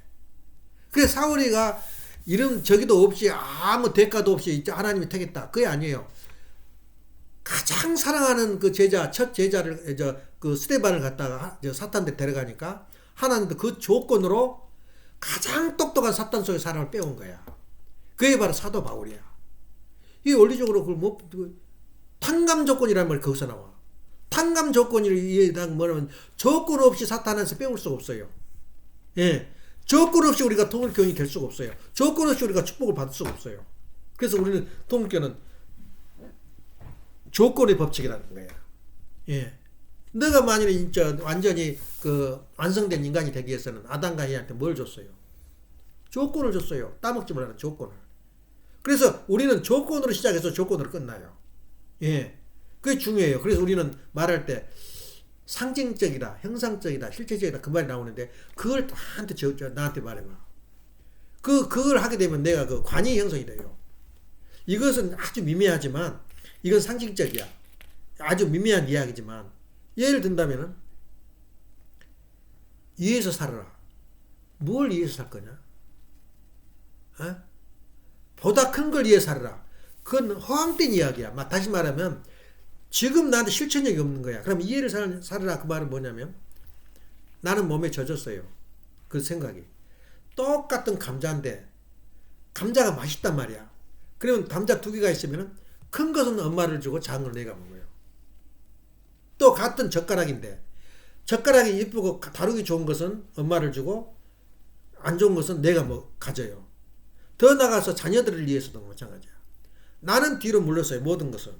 그래서 사울이가 이런 저기도 없이 아무 대가도 없이 하나님이 택했다. 그게 아니에요. 가장 사랑하는 그 제자 첫 제자를 그 스데반을 갖다가 사탄한테 데려가니까 하나님도 그 조건으로 가장 똑똑한 사탄 속의 사람을 빼온 거야. 그게 바로 사도 바울이야. 이 원리적으로 탕감 조건이라는 말이 거기서 나와. 탕감 조건을 이해하면 뭐냐면 조건 없이 사탄한테 빼올 수가 없어요. 예. 조건 없이 우리가 통일교인이 될 수가 없어요. 조건 없이 우리가 축복을 받을 수가 없어요. 그래서 우리는 통일교는 조건의 법칙이라는 거야. 예. 너가 만일에 진짜 완전히 완성된 인간이 되기 위해서는 아담과 이한테 뭘 줬어요? 조건을 줬어요. 따먹지 말라는 조건을. 그래서 우리는 조건으로 시작해서 조건으로 끝나요. 예. 그게 중요해요. 그래서 우리는 말할 때 상징적이다, 형상적이다, 실체적이다 그 말이 나오는데 그걸 나한테 말해봐. 그걸 하게 되면 내가 관이 형성이 돼요. 이것은 아주 미미하지만 이건 상징적이야. 아주 미미한 이야기지만 예를 든다면은 위에서 살아라. 뭘 위해서 살 거냐? 보다 큰 걸 위해서 살아라. 그건 허황된 이야기야. 다시 말하면 지금 나한테 실천력이 없는 거야. 그럼 이해를 살아라 그 말은 뭐냐면 나는 몸에 젖었어요. 그 생각이. 똑같은 감자인데 감자가 맛있단 말이야. 그러면 감자 2개가 있으면 큰 것은 엄마를 주고 작은 걸 내가 먹어요. 또 같은 젓가락인데 젓가락이 예쁘고 다루기 좋은 것은 엄마를 주고 안 좋은 것은 내가 가져요. 더 나가서 자녀들을 위해서도 마찬가지야. 나는 뒤로 물렀어요. 모든 것은.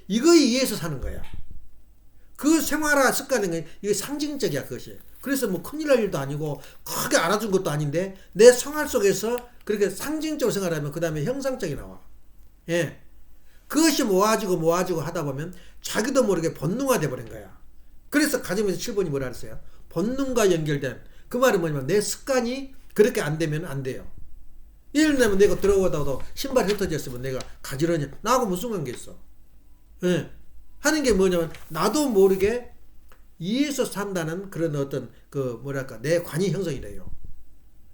이거에 의해서 사는 거야. 그 생활화 습관은 이게 상징적이야. 그것이. 그래서 큰일 날 일도 아니고 크게 알아준 것도 아닌데 내 생활 속에서 그렇게 상징적으로 생활하면 그 다음에 형상적이 나와. 예. 그것이 모아지고 하다 보면 자기도 모르게 본능화돼 버린 거야. 그래서 가정에서 7번이 뭐라 그랬어요? 본능과 연결된. 그 말은 뭐냐면 내 습관이 그렇게 안 되면 안 돼요. 예를 들면 내가 들어오다가도 신발이 흩어졌으면 내가 가지런히 나하고 무슨 관계 있어? 예. 하는 게 뭐냐면 나도 모르게 이에서 산다는 그런 어떤 내 관이 형성이 돼요.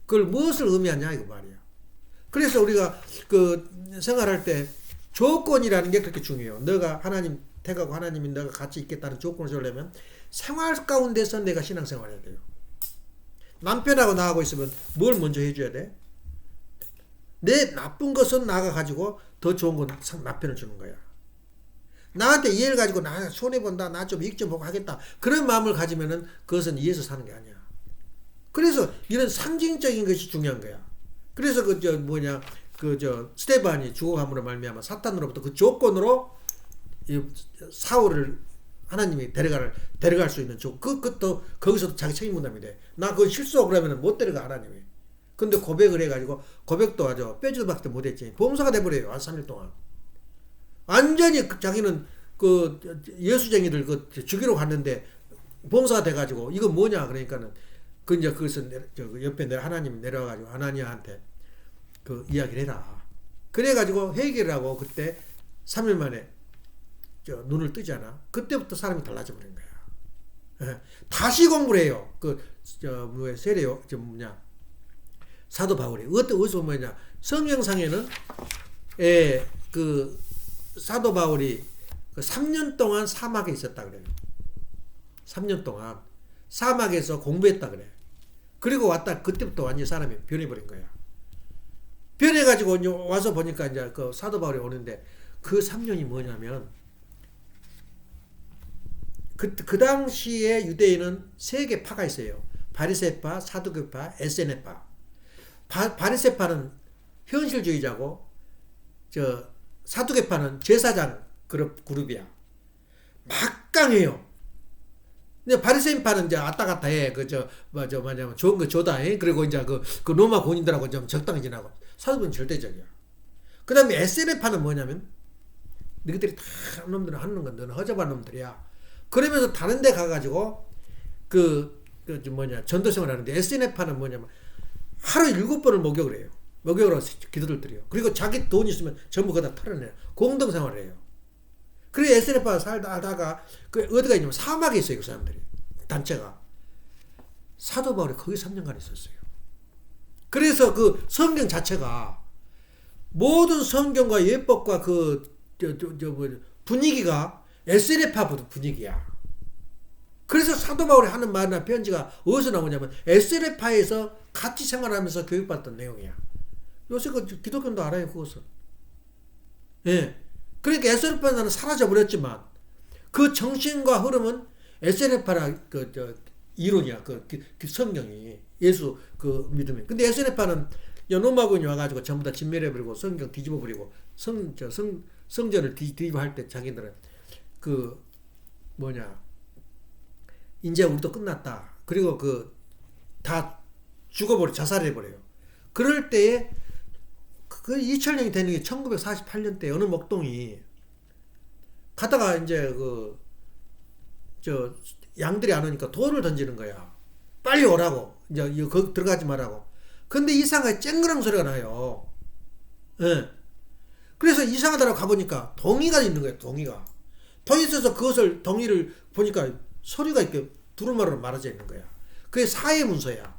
그걸 무엇을 의미하냐 이거 말이야. 그래서 우리가 생활할 때 조건이라는 게 그렇게 중요해요. 너가 하나님 택하고 하나님이 너가 같이 있겠다는 조건을 주려면 생활 가운데서 내가 신앙생활 해야 돼요. 남편하고 나하고 있으면 뭘 먼저 해줘야 돼? 내 나쁜 것은 나가 가지고 더 좋은 건 남편을 주는 거야. 나한테 이해를 가지고 나 손해본다, 나 좀 이익 좀 보고 하겠다. 그런 마음을 가지면은 그것은 이해서 사는 게 아니야. 그래서 이런 상징적인 것이 중요한 거야. 그래서 스데반이 죽어감으로 말미암아 사탄으로부터 그 조건으로 사울을 하나님이 데려갈 수 있는 그것도 거기서도 자기 책임 분담이 돼. 나 그거 실수하고 그러면 못 데려가 하나님이. 근데 고백을 해가지고 고백도 아주 빼지도 밖에 못했지. 범사가 돼버려요. 한 3일 동안. 완전히 자기는 그 예수쟁이들 그 죽이러 갔는데 범사가 돼가지고 이거 뭐냐 그러니까는 그 이제 그것은 옆에 하나님 내려와가지고 하나님한테 그 이야기를 해라. 그래가지고 회개를 하고 그때 3일 만에 눈을 뜨잖아. 그때부터 사람이 달라져 버린 거야. 예. 다시 공부를 해요. 세례요, 사도 바울이. 어디서 뭐냐. 성경상에는, 사도 바울이 3년 동안 사막에 있었다 그래요. 3년 동안 사막에서 공부했다 그래. 그리고 왔다, 그때부터 완전히 사람이 변해버린 거야. 변해가지고 와서 보니까 이제 그 사도 바울이 오는데 그 3년이 뭐냐면, 그 당시에 유대인은 3개 파가 있어요. 바리새파, 사두개파, 에세네파. 바리새파는 현실주의자고, 사두개파는 제사장 그룹이야. 막강해요. 근데 바리새인파는 이제 왔다 갔다 해. 뭐냐면 좋은 거 줘다. 그리고 이제 그 로마 군인들하고 좀 적당히 지나고. 사두개는 절대적이야. 그 다음에 에세네파는 뭐냐면, 너희들이 다 놈들은 하는 건 너는 허접한 놈들이야. 그러면서 다른 데 가가지고, 전도생을 하는데, 에세네파는 뭐냐면, 하루 7번을 목욕을 해요. 목욕을 해서 기도를 드려요. 그리고 자기 돈 있으면 전부 거다 털어내요. 공동생활을 해요. 그래 에세네파 살다가 어디가 있냐면 사막에 있어요. 그 사람들이. 단체가. 사도 바울이 거기 3년간 있었어요. 그래서 그 성경 자체가 모든 성경과 예법과 분위기가 에세네파 분위기야. 그래서 사도 바울이 하는 말이나 편지가 어디서 나오냐면 에세네파에서 같이 생활하면서 교육받던 내용이야. 요새 그 기독교도 알아요, 그것을. 예. 그러니까 에세네파는 사라져버렸지만 그 정신과 흐름은 에세네파라 이론이야. 그 성경이. 예수 믿음이. 근데 에세네파는 로마군이 와가지고 전부 다 진멸해버리고 성경 뒤집어버리고 성전을 뒤집어 할 때 자기들은 이제 우리도 끝났다. 그리고 다 자살해버려요. 그럴 때에, 2000년이 되는 게 1948년 때 어느 목동이 가다가 이제 양들이 안 오니까 돌을 던지는 거야. 빨리 오라고. 이제 거기 들어가지 말라고. 근데 이상하게 쨍그랑 소리가 나요. 예. 그래서 이상하다고 가보니까 동이가 있는 거예요, 동이가. 동이 있어서 동이를 보니까 소리가 이렇게 두루마리로 말아져 있는 거야. 그게 사회 문서야.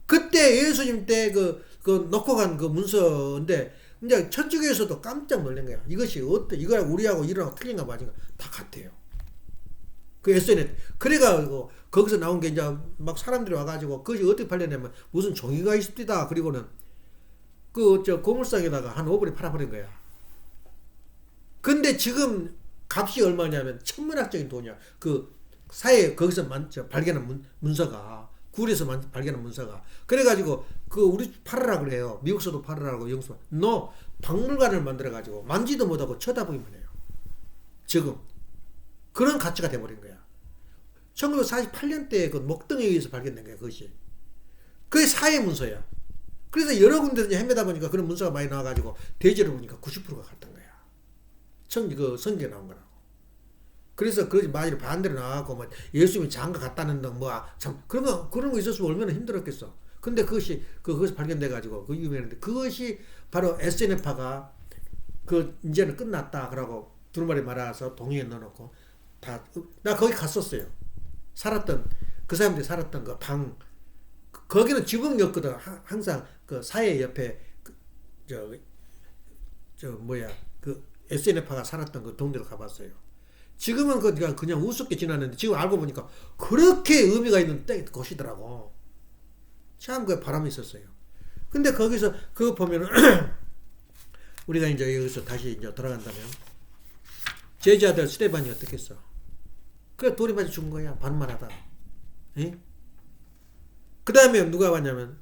그때 예수님 때 놓고 간 그 문서인데, 이제 천주교에서도 깜짝 놀란 거야. 이것이 이거랑 우리하고 이거랑 틀린가 맞은가 다 같아요. 그 SNS. 그래가지고 거기서 나온 게 이제 막 사람들이 와가지고 그것이 어떻게 팔려냐면 무슨 종이가 있습니다. 그리고는 고물상에다가 한 5불에 팔아버린 거야. 근데 지금 값이 얼마냐면 천문학적인 돈이야. 사회 거기서 발견한 문서가, 굴에서 발견한 문서가. 그래가지고 우리 팔으라 그래요. 미국서도 팔으라고 영수. 박물관을 만들어가지고 만지도 못하고 쳐다보기만 해요. 지금 그런 가치가 돼버린 거야. 1948년대에 그 목동에 의해서 발견된 거야. 그것이. 그게 사회 문서야. 그래서 여러 군데서 헤매다 보니까 그런 문서가 많이 나와가지고 대지를 보니까 90%가 같은 거야. 성경에 나온 거라고. 그래서 많이 반대로 나와갖고 예수님이 장가 갔다는 참 그런 거 있었으면 얼마나 힘들었겠어. 근데 그것이 발견돼가지고 유명한데, 그것이 바로 에세네파가 이제는 끝났다 그러고 두루마리 말아서 동이에 넣어놓고 나 거기 갔었어요. 그 사람들이 살았던 그 방, 거기는 지붕이었거든. 항상 사회 옆에 에세네파가 살았던 그 동네로 가봤어요. 지금은 그냥 우습게 지났는데 지금 알고 보니까 그렇게 의미가 있는 곳이더라고. 참 바람이 있었어요. 근데 거기서 보면은 우리가 이제 여기서 다시 이제 돌아간다면 제자들 스데반이 어떻게 했어? 그래 돌이 맞아 죽은 거야. 반말하다. 그 다음에 누가 왔냐면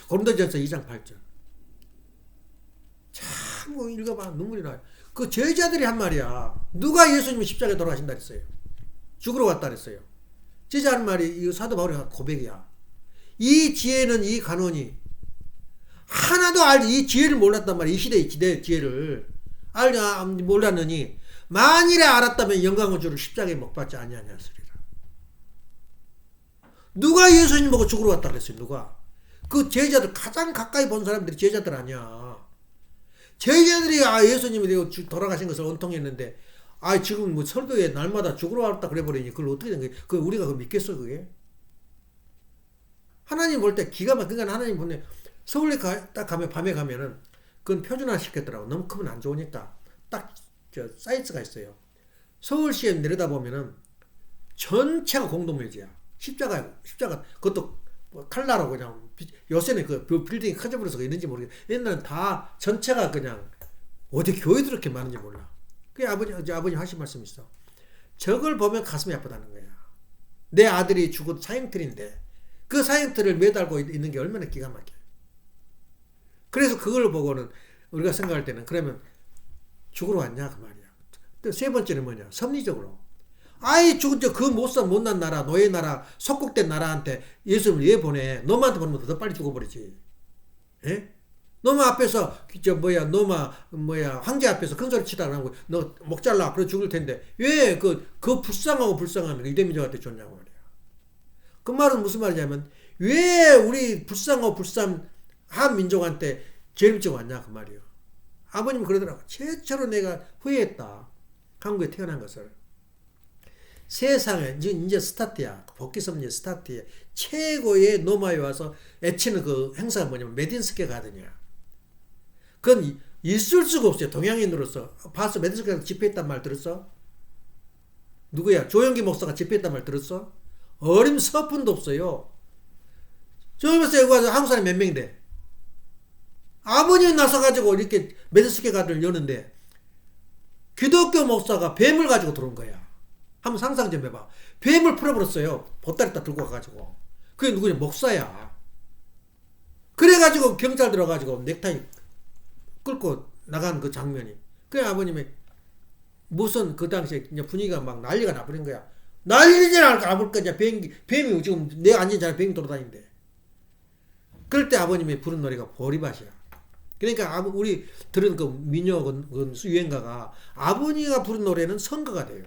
고린도전서 2장 8절. 참 읽어봐 눈물이 나요. 그 제자들이 한 말이야. 누가 예수님이 십자가에 돌아가신다 그랬어요. 죽으러 왔다 그랬어요. 제자 한 말이 이 사도 바울의 고백이야. 이 지혜는 이 간원이 하나도 이 지혜를 몰랐단 말이야. 이 시대의 지혜를 몰랐느니 만일에 알았다면 영광을 주를 십자가에 못 박지 아니하냐으리라. 누가 예수님 보고 죽으러 왔다 그랬어요. 누가? 그 제자들 가장 가까이 본 사람들이 제자들 아니야. 제자들이 예수님이 돌아가신 것을 원통했는데 지금 뭐 설교에 날마다 죽으러 왔다 그래버리니 그걸 어떻게 된 거야? 그 우리가 그걸 믿겠어 그게? 하나님 볼 때 기가 막히니까 하나님 보내 서울에 딱 가면 밤에 가면은 그건 표준화 시켰더라고. 너무 크면 안 좋으니까 딱 사이즈가 있어요. 서울시에 내려다 보면은 전체가 공동묘지야. 십자가 그것도 칼라로 그냥 요새는 그 빌딩이 커져버려서 있는지 모르겠어. 옛날엔 다 전체가 그냥 어디 교회도 이렇게 많은지 몰라. 그게 아버님 하신 말씀이 있어. 저걸 보면 가슴이 아프다는 거야. 내 아들이 죽은 사형틀인데 그 사형틀을 매달고 있는 게 얼마나 기가 막혀요. 그래서 그걸 보고는 우리가 생각할 때는 그러면 죽으러 왔냐 그 말이야. 또 세 번째는 뭐냐? 섭리적으로. 죽은 그 못난 나라, 노예 나라, 속국된 나라한테 예수님을 왜 보내? 너만한테 보내면 더 빨리 죽어버리지. 예? 너마 앞에서 황제 앞에서 큰 소리 치다 나고 너 목 잘라 그래 죽을 텐데 왜 그 불쌍한 유대민족한테 줬냐고 말이야. 그 말은 무슨 말이냐면 왜 우리 불쌍한 민족한테 죄를 지고 왔냐 그 말이에요. 아버님은 그러더라고. 최초로 내가 후회했다. 한국에 태어난 것을. 세상에 이제 스타트야. 복귀섭리 스타트야. 최고의 노마에 와서 애치는 그 행사가 뭐냐면 메딘스케 가든이야. 그건 있을 수가 없어요. 동양인으로서. 봤어? 메딘스케가 집회했단 말 들었어? 누구야? 조영기 목사가 집회했단 말 들었어? 어림서푼도 없어요. 조영기 목사가 여기 와서 한국 사람이 몇 명인데? 아버님이 나서가지고 이렇게 메딘스케 가든을 여는데 기독교 목사가 뱀을 가지고 들어온 거야. 한번 상상 좀 해봐. 뱀을 풀어버렸어요. 보따리 딱 들고 가가지고. 그게 누구냐? 목사야. 그래가지고 경찰 들어가지고 넥타이 끌고 나간 그 장면이. 그래 아버님이 무슨 그 당시에 분위기가 막 난리가 나버린 거야. 난리가 나볼 거냐. 뱀이 지금 내가 앉은 자리에 뱀이 돌아다니는데. 그럴 때 아버님이 부른 노래가 보리밭이야. 그러니까 우리 들은 그 민요 유행가가 아버지가 부른 노래는 선거가 돼요.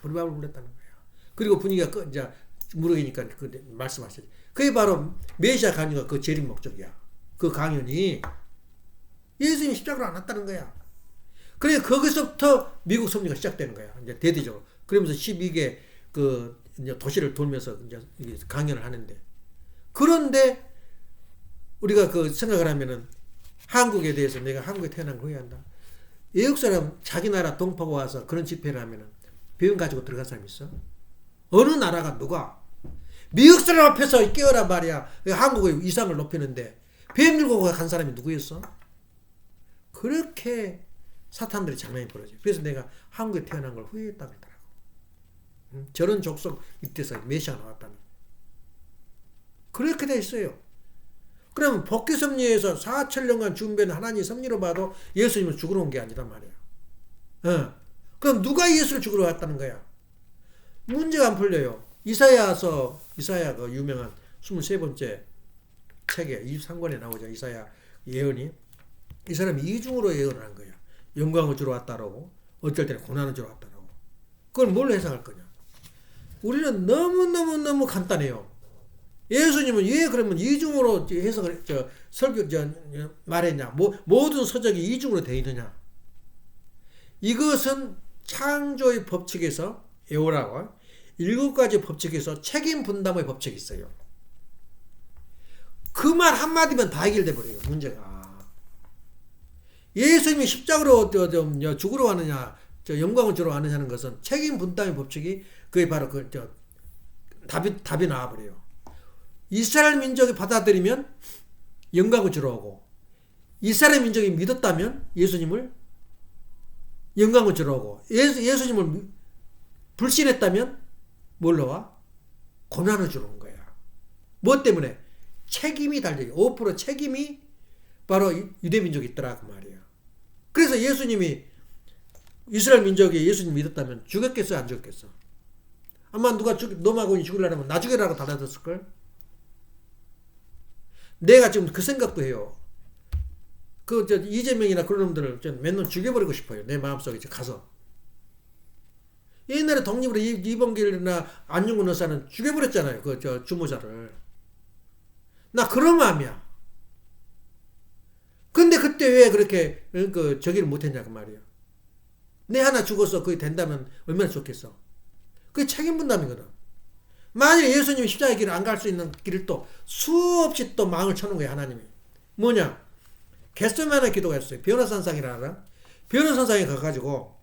보리밥을 불렀다는 거예요. 그리고 분위기가 이제 무르기니까 말씀하셨죠. 그게 바로 메시아 강연가 그 재림 목적이야. 그 강연이 예수님이 십자가로 안 왔다는 거야. 그래 거기서부터 미국 섭리가 시작되는 거야. 이제 대대적으로. 그러면서 12개 그 이제 도시를 돌면서 이제 강연을 하는데 그런데 우리가 그 생각을 하면은 한국에 대해서 내가 한국에 태어난 거 후회한다. 외국 사람 자기 나라 동포가 와서 그런 집회를 하면은 배움 가지고 들어간 사람 있어? 어느 나라가 누가? 미국 사람 앞에서 깨어라 말이야. 한국의 위상을 높이는데 배움 들고 간 사람이 누구였어? 그렇게 사탄들이 장난이 벌어져. 그래서 내가 한국에 태어난 걸 후회했다고 그러더라고. 저런 족속 이때서 메시아가 나왔다는. 그렇게 돼 있어요. 그러면 복귀섭리에서 4천년간 준비한 하나님의 섭리로 봐도 예수님은 죽으러 온 게 아니란 말이야. 그럼 누가 예수를 죽으러 왔다는 거야? 문제가 안 풀려요. 이사야 그 유명한 23번째 책에 23권에 나오죠. 이사야 예언이. 이 사람이 이중으로 예언을 한 거야. 영광을 주러 왔다라고 어쩔 때는 고난을 주러 왔다라고. 그걸 뭘로 해석할 거냐? 우리는 너무 간단해요. 예수님은 왜 그러면 이중으로 해석을 말했냐? 모든 서적이 이중으로 되어 있느냐? 이것은 창조의 법칙에서 에오라고 7가지 법칙에서 책임 분담의 법칙이 있어요. 그 말 한마디면 다 해결돼 버려요. 문제가. 예수님이 십자가로 죽으러 가느냐, 영광을 주러 가느냐는 것은 책임 분담의 법칙이 그게 바로 답이 나와버려요. 이스라엘 민족이 받아들이면 영광을 주러 오고, 이스라엘 민족이 믿었다면 예수님을 영광을 주러 오고, 예수님을 불신했다면 뭘로 와? 고난을 주러 온 거야. 뭐 때문에? 책임이 달려요. 5% 책임이 바로 유대민족이 있더라 그 말이에요. 그래서 예수님이 이스라엘 민족이 예수님 믿었다면 죽였겠어 안 죽였겠어? 아마 누가 노마고니 죽으려면 나 죽여라고 달라졌을걸? 내가 지금 그 생각도 해요. 이재명이나 그런 놈들을 맨날 죽여버리고 싶어요. 내 마음속에 가서. 옛날에 독립으로 이범길이나 안중근 의사는 죽여버렸잖아요. 주모자를. 나 그런 마음이야. 근데 그때 왜 그렇게 저기를 못했냐 그 말이에요. 내 하나 죽어서 그게 된다면 얼마나 좋겠어. 그게 책임 분담이거든. 만약에 예수님이 십자가의 길을 안 갈 수 있는 길을 또 수없이 또 망을 쳐놓은 거야 하나님이. 뭐냐? 겟세마네 기도가 있어요. 변호산상이라 알아? 변호산상에 가가지고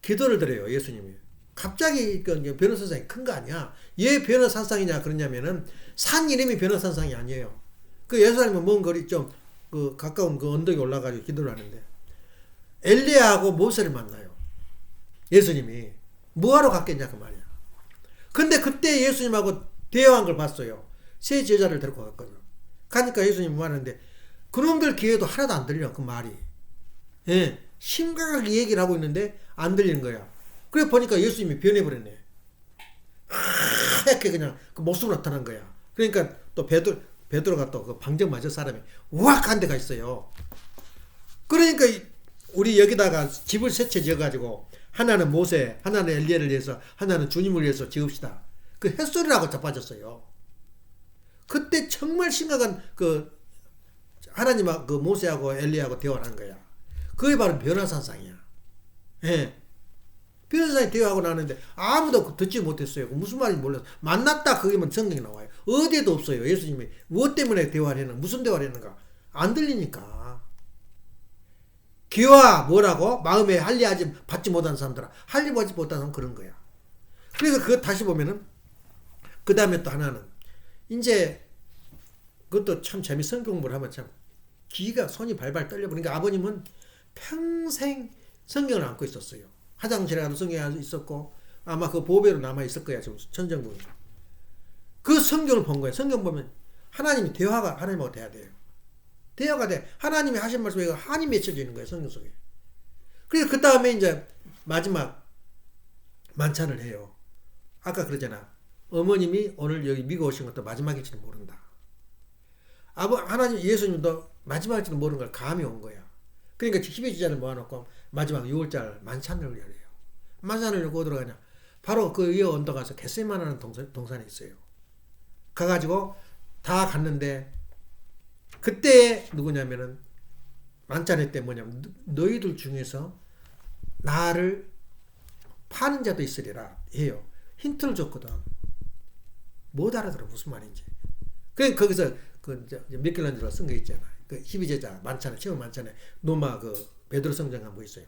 기도를 드려요 예수님이. 갑자기 변호산상이 큰 거 아니야. 왜 변호산상이냐 그러냐면은 산 이름이 변호산상이 아니에요. 그 예수님은 먼 거리 좀 가까운 그 언덕에 올라가지고 기도를 하는데 엘리야하고 모세를 만나요. 예수님이 뭐하러 갔겠냐 그 말이야. 근데 그때 예수님하고 대화한 걸 봤어요. 세 제자를 데리고 갔거든. 가니까 예수님이 말하는데 그놈들 귀에도 하나도 안 들려 그 말이. 예, 심각하게 얘기를 하고 있는데 안 들리는 거야. 그래 보니까 예수님이 변해버렸네. 하얗게 그냥 그 모습으로 나타난 거야. 그러니까 또 베드로가 또 그 방정 맞을 사람이 우악한 데가 있어요. 그러니까 우리 여기다가 집을 세 채 지어가지고 하나는 모세, 하나는 엘리야를 위해서, 하나는 주님을 위해서 지읍시다. 그 햇소리라고 자빠졌어요. 그때 정말 심각한 하나님하고 그 모세하고 엘리야하고 대화를 한 거야. 그게 바로 변화산상이야. 예. 변호사님 대화하고 나는데 아무도 듣지 못했어요. 무슨 말인지 몰라서 만났다 거기만 성경이 나와요. 어디에도 없어요. 예수님이 무엇 때문에 대화를 했는가 무슨 대화를 했는가 안 들리니까. 귀와 뭐라고 마음에 할례하지 받지 못한 사람들아 할례받지 못한 사람 그런 거야. 그래서 그거 다시 보면은 그 다음에 또 하나는 이제 그것도 참 재미 성경 공부를 하면 참 귀가 손이 발발 떨려버리니까 아버님은 평생 성경을 안고 있었어요. 화장실에 가도 성경이 있었고 아마 그 보배로 남아 있을 거야 지금 천정부에. 그 성경을 본 거예요. 성경 보면 하나님이 대화가 하나님하고 돼야 돼요. 대화가 돼. 하나님이 하신 말씀에 한이 맺혀져 있는 거예요 성경 속에. 그래서 그 다음에 이제 마지막 만찬을 해요. 아까 그러잖아. 어머님이 오늘 여기 미국 오신 것도 마지막일지도 모른다. 하나님 예수님도 마지막일지도 모르는 걸 감이 온 거야. 그러니까 12주자를 모아놓고 마지막 6월절 만찬을 열어요. 만찬을 열고 어디로 가냐. 바로 그 위에 언덕 가서 겟세마네라는 동산에 있어요. 가가지고 다 갔는데 그때 누구냐면은 만찬회 때 뭐냐면 너희들 중에서 나를 파는 자도 있으리라 해요. 힌트를 줬거든. 못 알아들어 무슨 말인지. 그러니까 거기서 미켈란젤로가 쓴 거 있잖아. 그 12제자 만찬에 최후 만찬에 노마 베드로 성장 한번 있어요.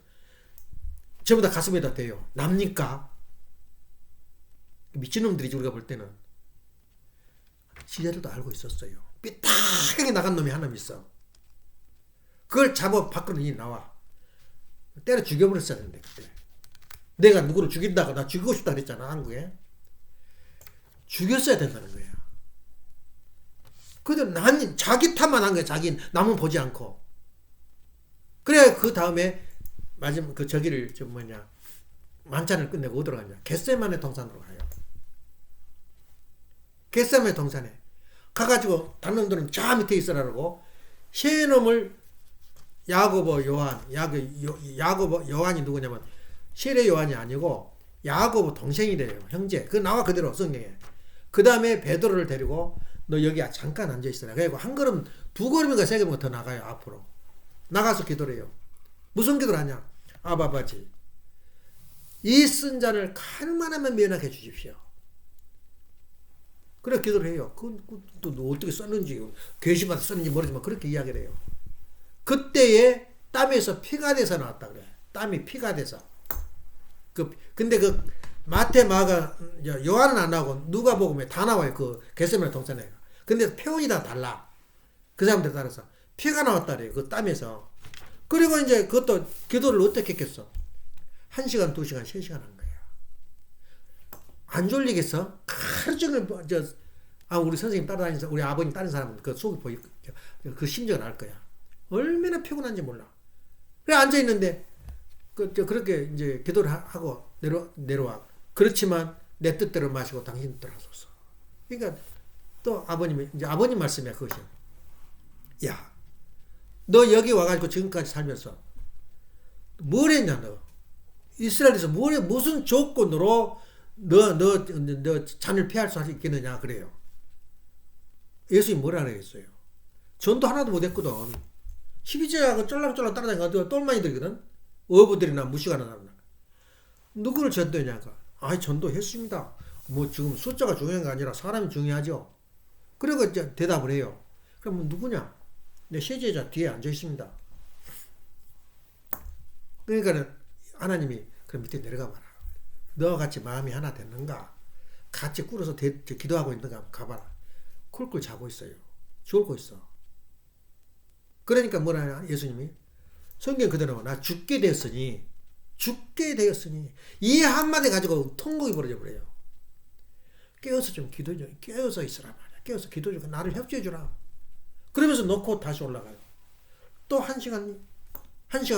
전부 다 가슴에다 대요. 납니까? 미친놈들이지 우리가 볼 때는. 시제들도 알고 있었어요. 삐딱하게 나간 놈이 하나 있어. 그걸 잡아 밖으로 나와. 때려 죽여버렸어야 되는데 그때. 내가 누구를 죽인다고 나 죽이고 싶다 그랬잖아 한국에. 죽였어야 된다는 거야. 그래도 자기 탓만 한 거야. 자기 남은 보지 않고. 그래 그 다음에 마지막 저기를 만찬을 끝내고 어디로 가냐. 겟세마네 동산으로 가요. 겟세마네 동산에 가가지고 다른 놈들은 저 밑에 있으라고 세 놈을 야고보 요한이 누구냐면 세례 요한이 아니고 야고보 동생이래요. 형제. 그 나와 그대로 성경에. 그 다음에 베드로를 데리고 너 여기 잠깐 앉아있어라. 그래서 한 걸음 두 걸음인가 세 걸음 더 나가요. 앞으로 나가서 기도를 해요. 무슨 기도를 하냐. 아버지 이 쓴 잔을 칼만하면 면하게 해주십시오. 그래 기도를 해요. 또 어떻게 썼는지 계시마다 썼는지 모르지만 그렇게 이야기를 해요. 그때에 땀에서 피가 돼서 나왔다 그래. 땀이 피가 돼서. 근데 마태, 마가, 요한은 안 나오고 누가복음에 다 나와요. 겟세마네 동산에. 근데 표현이 다 달라. 그 사람들 따라서 피가 나왔다 그래요. 그 땀에서. 그리고 이제 그것도 기도를 어떻게 했겠어? 1시간, 2시간, 3시간 한 거야. 안 졸리겠어? 하루 종일 우리 선생님 따라다니면서 우리 아버님 다른 사람은 그 속이 보이고 그 심정을 알 거야. 얼마나 피곤한지 몰라. 그래 앉아 있는데 그렇게 이제 기도를 하고 내려와. 그렇지만 내 뜻대로 마시고 당신 뜻대로 하소서. 그러니까 또 아버님이 이제 아버님 말씀이야 그것이. 야, 너 여기 와가지고 지금까지 살면서 뭘 했냐 너? 이스라엘에서 무슨 조건으로 너 잔을 피할 수 있겠느냐 그래요. 예수님 뭐라 그랬어요? 전도 하나도 못했거든. 12제하고 쫄랑쫄랑 따라다니까 똘마니들이거든. 어부들이나 무식하는 사람. 누구를 전도했냐가? 아이 전도했습니다. 뭐 지금 숫자가 중요한 게 아니라 사람이 중요하죠. 그리고 이제 대답을 해요. 그럼 누구냐? 내 세제자 뒤에 앉아 있습니다. 그러니까는 하나님이 그럼 밑에 내려가 봐라. 너와 같이 마음이 하나 됐는가? 같이 꿇어서 기도하고 있는가? 가봐라. 쿨쿨 자고 있어요. 졸고 있어. 그러니까 뭐라 하냐? 예수님이 성경 그대로 나 죽게 되었으니 이 한마디 가지고 통곡이 벌어져 버려요. 깨어서 좀 기도 좀 깨어서 있으라 말이야. 깨어서 기도 좀 나를 협조해 주라. 그러면서 놓고 다시 올라가요. 또 1시간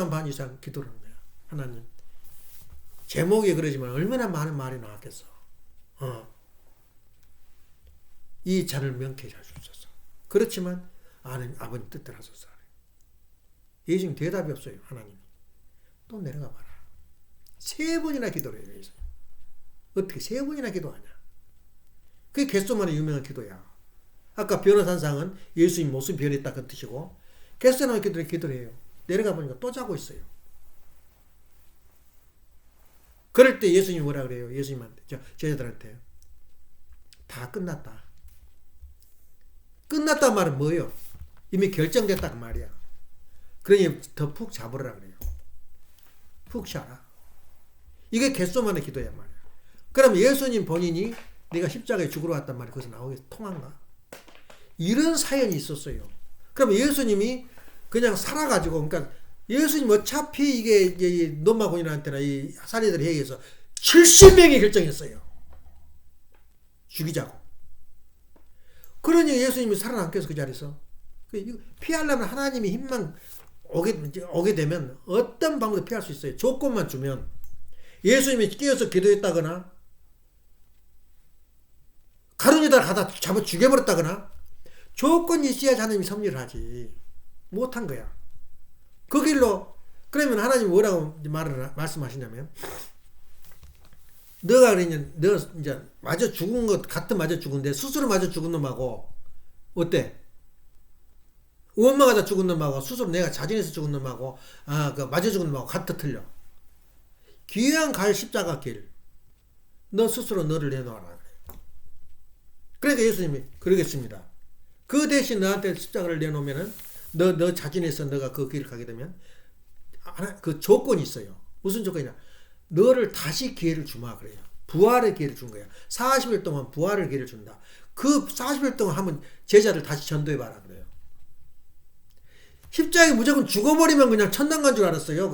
반 이상 기도를 하는 거야. 하나님. 제목이 그러지만 얼마나 많은 말이 나왔겠어. 이 잔을 명쾌히 할 수 있었어. 그렇지만 아버님 뜻대로 하소서. 예수님 대답이 없어요. 하나님이. 또 내려가 봐라. 3번이나 기도를 해요. 예수님. 어떻게 3번이나 기도하냐. 그게 겟세마네 유명한 기도야. 아까 변호사상은 예수님 모습이 변했다 그 뜻이고 겟세마네 기도를 해요. 내려가 보니까 또 자고 있어요. 그럴 때 예수님이 뭐라 그래요? 예수님한테 제자들한테 다 끝났다. 끝났단 말은 뭐예요? 이미 결정됐다 그 말이야. 그러니 더 푹 자버리라 그래요. 푹 쉬어라. 이게 겟세마네 기도야 말이야. 그럼 예수님 본인이 내가 십자가에 죽으러 왔단 말이 거기서 나오게 통한가? 이런 사연이 있었어요. 그럼 예수님이 그냥 살아가지고 그러니까 예수님 어차피 이게 노마곤이한테나 이 사리들에 의해서 70명이 결정했어요. 죽이자고. 그러니 예수님이 살아남게 해서 그 자리에서 피하려면 하나님이 힘만 오게 되면 어떤 방법도 피할 수 있어요. 조건만 주면 예수님이 깨어서 기도했다거나 가룟유다를 가다 잡아 죽여버렸다거나 조건이 있어야지 하나님이 섭리를 하지. 못한 거야. 그 길로 그러면 하나님이 뭐라고 말씀하시냐면 너가 그러냐 너 이제 맞아 죽은 것 같은 맞아 죽은데 스스로 맞아 죽은 놈하고 어때? 원망 하다 죽은 놈하고 스스로 내가 자진해서 죽은 놈하고 그 맞아 죽은 놈하고 같아 틀려. 귀한 갈 십자가 길 너 스스로 너를 내놓아라. 그러니까 예수님이 그러겠습니다. 그 대신 너한테 십자가를 내놓으면은 너 자진해서 너가 그 길을 가게 되면 그 조건이 있어요. 무슨 조건이냐? 너를 다시 기회를 주마 그래요. 부활의 기회를 준 거야. 40일 동안 부활의 기회를 준다. 그 40일 동안 하면 제자를 다시 전도해봐라 그래요. 십자가에 무조건 죽어버리면 그냥 천당 간 줄 알았어요.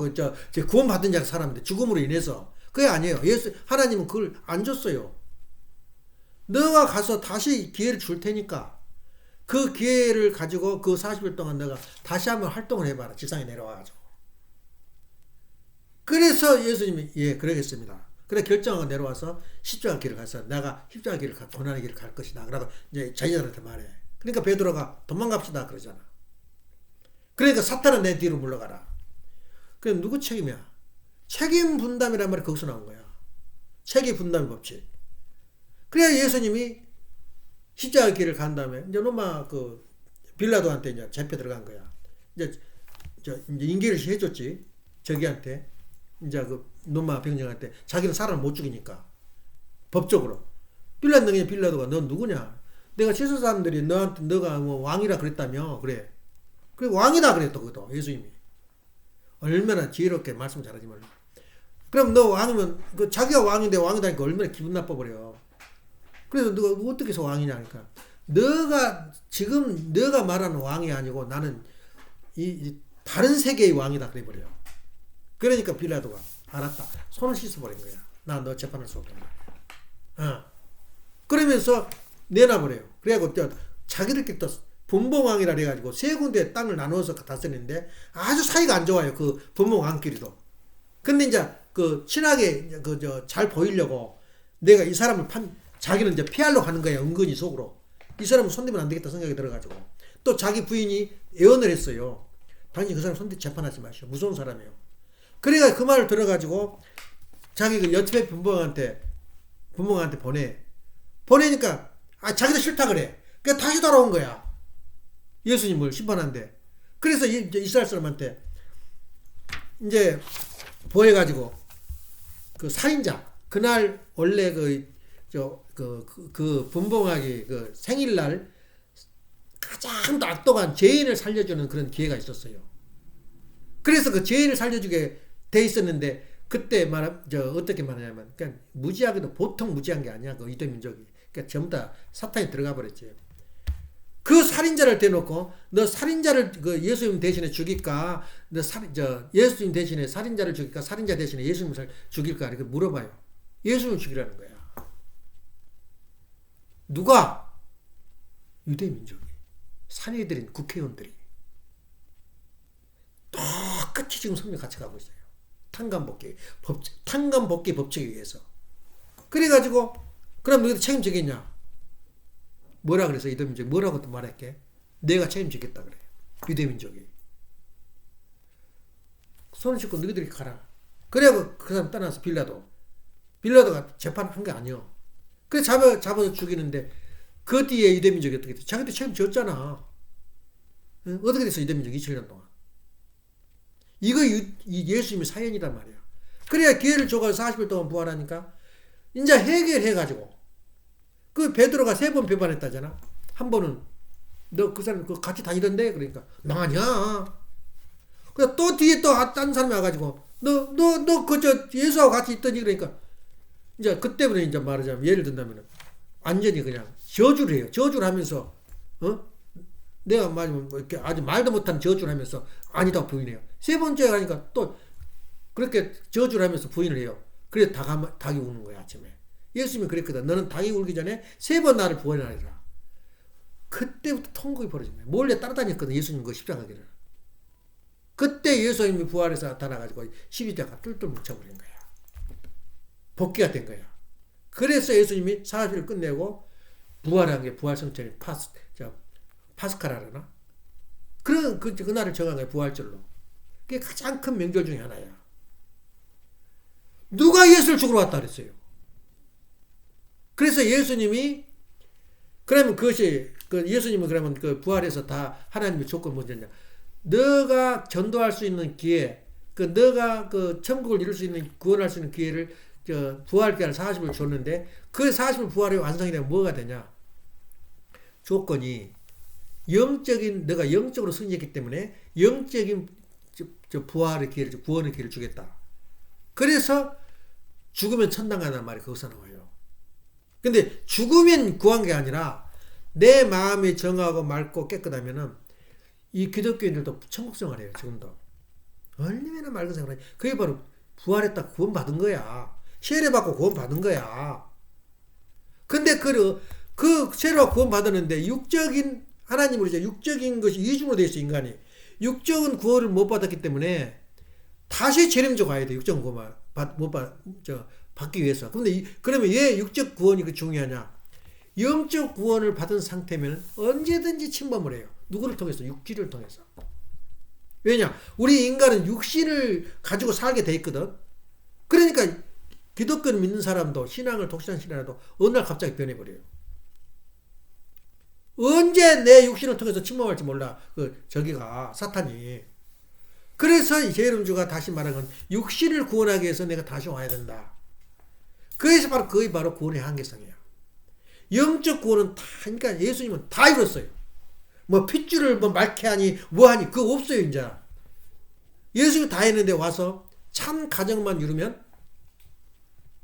구원받은 자 사람인데 죽음으로 인해서. 그게 아니에요. 하나님은 그걸 안 줬어요. 너가 가서 다시 기회를 줄 테니까 그 기회를 가지고 그 40일 동안 너가 다시 한번 활동을 해봐라. 지상에 내려와가지고. 그래서 예수님이 예 그러겠습니다. 그래 결정하고 내려와서 십자가 길을 가서 내가 십자가 길을 고난의 길을 갈 것이다. 그러고 이제 자기들한테 말해. 그러니까 베드로가 도망갑시다 그러잖아. 그러니까 사탄은 내 뒤로 물러가라. 그럼 누구 책임이야? 책임 분담이란 말이 거기서 나온 거야. 책임 분담 법칙. 그래야 예수님이 십자가 길을 간 다음에 이제 로마 그 빌라도한테 이제 잡혀 들어간 거야. 이제 인계를 해줬지. 저기한테 이제 그 로마 병정한테 자기는 사람을 못 죽이니까 법적으로 빌라도가 넌 누구냐? 내가 세상 사람들이 너한테 너가 뭐 왕이라 그랬다며 그래. 그래 왕이다 그랬다 그것도 예수님이 얼마나 지혜롭게 말씀 잘하지만 그럼 너 왕이면 그 자기가 왕인데 왕이다니까 얼마나 기분 나빠버려. 그래서 너가 어떻게 해서 왕이냐 하니까 너가 말하는 왕이 아니고 나는 이 다른 세계의 왕이다 그래버려요. 그러니까 빌라도가 알았다. 손을 씻어버린 거야. 나 너 재판할 수 없단 말이야. 그러면서 내놔버려요. 그래갖고 자기들끼리 또 분봉왕이라 해가지고 세 군데 땅을 나누어서 다스리는데 아주 사이가 안 좋아요. 그 분봉왕끼리도. 근데 이제 그 친하게 잘 보이려고 내가 이 사람을 자기는 이제 피하려고 하는 거야. 은근히 속으로. 이 사람은 손대면 안 되겠다 생각이 들어가지고. 또 자기 부인이 예언을 했어요. 당신 그 사람 손대 재판하지 마시오. 무서운 사람이에요. 그래가 그 말을 들어가지고 자기 그 옆에 분봉한테 보내니까 자기도 싫다 그래. 그러니까 다시 돌아온 거야. 예수님을 심판한데. 그래서 이제 이스라엘 사람한테 이제 보여가지고 그 살인자 그날 원래 그 분봉하기 그 생일날 가장 악독한 죄인을 살려주는 그런 기회가 있었어요. 그래서 그 죄인을 살려주게 돼 있었는데 그때 어떻게 말하냐면 그냥 무지하게도 보통 무지한 게 아니야. 그 이대 민족이. 그러니까 전부 다 사탄이 들어가 버렸지. 그 살인자를 대놓고 너 살인자를 그 예수님 대신에 죽일까? 예수님 대신에 살인자를 죽일까? 살인자 대신에 예수님을 죽일까? 이렇게 물어봐요. 예수님을 죽이라는 거야. 누가? 유대 민족이. 사내들인 국회의원들이. 똑같이 지금 성령 같이 가고 있어요. 탄감복귀 법칙에 의해서. 그래가지고 그럼 너희들 책임지겠냐? 뭐라 그래서 유대민족이 뭐라고 또 말할게? 내가 책임지겠다 그래. 유대민족이. 손을 씻고 너희들이 가라. 그래고 그 사람 떠나서 빌라도가 재판한 게 아니요. 그래 잡아서 죽이는데 그 뒤에 유대민족이 어떻게 돼? 자기들 책임졌잖아. 어떻게 됐어 유대민족 27년 동안. 이거 예수님의 사연이란 말이야. 그래야 기회를 줘가지고 40일 동안 부활하니까 이제 해결해가지고 그 베드로가 3번 배반했다잖아. 한 번은 너 그 사람 같이 다니던데 그러니까 나 아니야. 그래 또 뒤에 또 딴 사람이 와가지고 너 예수하고 같이 있더니 그러니까 이제 그때부터 이제 말하자면 예를 든다면 완전히 그냥 저주를 해요. 저주를 하면서 내가 말하면 뭐 이렇게 아주 말도 못한 저주를 하면서 아니다 부인해요. 3번째 가니까 또 그렇게 저주를 하면서 부인을 해요. 그래 닭이 우는 거야 아침에. 예수님이 그랬거든. 너는 닭이 울기 전에 3번 나를 부활하리라. 그때부터 통곡이 벌어진 거야. 몰래 따라다녔거든 예수님 그 십자가길을. 그때 예수님이 부활해서 나타나가지고 십자가 뚫뚫 뭉쳐버린 거야. 복귀가 된 거야. 그래서 예수님이 40일을 끝내고 부활한 게 부활성천이 파스카라나 그런 그날을 정한 거야 부활절로. 그게 가장 큰 명절 중에 하나야. 누가 예수를 죽으러 왔다 그랬어요. 그래서 예수님이 그러면 그것이 예수님은 그러면 그 부활해서 다 하나님의 조건 뭐냐? 너가 전도할 수 있는 기회, 너가 그 천국을 이룰 수 있는 구원할 수 있는 기회를 부활 기한을 40을 줬는데 그 40을 부활이 완성이 되면 뭐가 되냐? 조건이 너가 영적으로 승리했기 때문에 영적인 부활의 기회를 구원의 기회를 주겠다. 그래서 죽으면 천당 가는 말이 거기서 나와요. 근데 죽으면 구한 게 아니라 내 마음이 정하고 맑고 깨끗하면은 이 기독교인들도 천국 생활해요. 지금도 얼마나 맑은 생활을 해. 그게 바로 부활했다 구원받은 거야. 세례받고 구원받은 거야. 근데 그 세례받고 구원받았는데 육적인 하나님으로 이제 육적인 것이 이중으로 되어 있어 인간이. 육적은 구원을 못 받았기 때문에 다시 재림적 와야 돼. 육적 구원 받기 위해서. 그러면 왜 육적 구원이 중요하냐? 영적 구원을 받은 상태면 언제든지 침범을 해요. 누구를 통해서? 육지를 통해서. 왜냐? 우리 인간은 육신을 가지고 살게 돼 있거든. 그러니까 기독교를 믿는 사람도 신앙을 독실한 신앙도 어느 날 갑자기 변해버려요. 언제 내 육신을 통해서 침범할지 몰라. 저기가 사탄이. 그래서 제일음주가 다시 말한 건 육신을 구원하기 위해서 내가 다시 와야 된다. 그래서 그게 바로 구원의 한계성이야. 영적 구원은 다, 그러니까 예수님은 다 이뤘어요. 뭐 핏줄을 맑게 하니 뭐하니 그거 없어요 이제. 예수님이 다 했는데 와서 참 가정만 이루면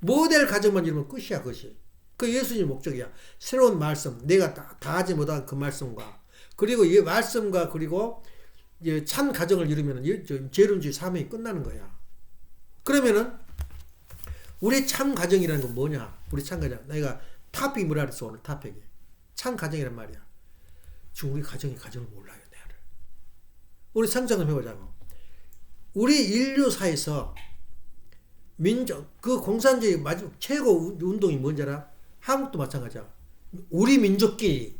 모델 가정만 이루면 끝이야 그것이. 그 예수님의 목적이야. 새로운 말씀 내가 다 하지 못한 그 말씀과 그리고 이 말씀과 그리고 참 가정을 이루면 제일음주의 사명이 끝나는 거야. 그러면은 우리 참 가정이라는 건 뭐냐? 우리 참 가정 내가 토픽이 뭐라 그랬어 오늘 토픽이 참 가정이란 말이야. 지금 우리 가정이 가정을 몰라요. 내를. 우리 상상 좀 해보자고. 우리 인류사에서 민족 그 공산주의 마지막 최고 운동이 뭔지 알아? 한국도 마찬가지야. 우리 민족끼리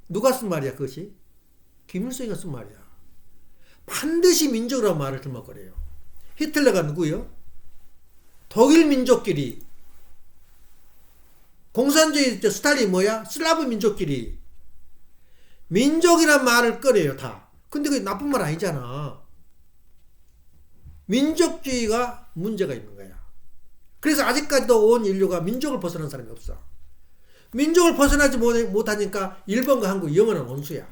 누가 쓴 말이야 그것이? 김일성이가 쓴 말이야. 반드시 민족이라는 말을 들먹거려요. 히틀러가 누구요? 독일 민족끼리. 공산주의 스탈린 뭐야? 슬라브 민족끼리. 민족이란 말을 꺼내요 다. 근데 그게 나쁜 말 아니잖아. 민족주의가 문제가 있는 거야. 그래서 아직까지도 온 인류가 민족을 벗어난 사람이 없어. 민족을 벗어나지 못하니까 일본과 한국 영원한 원수야.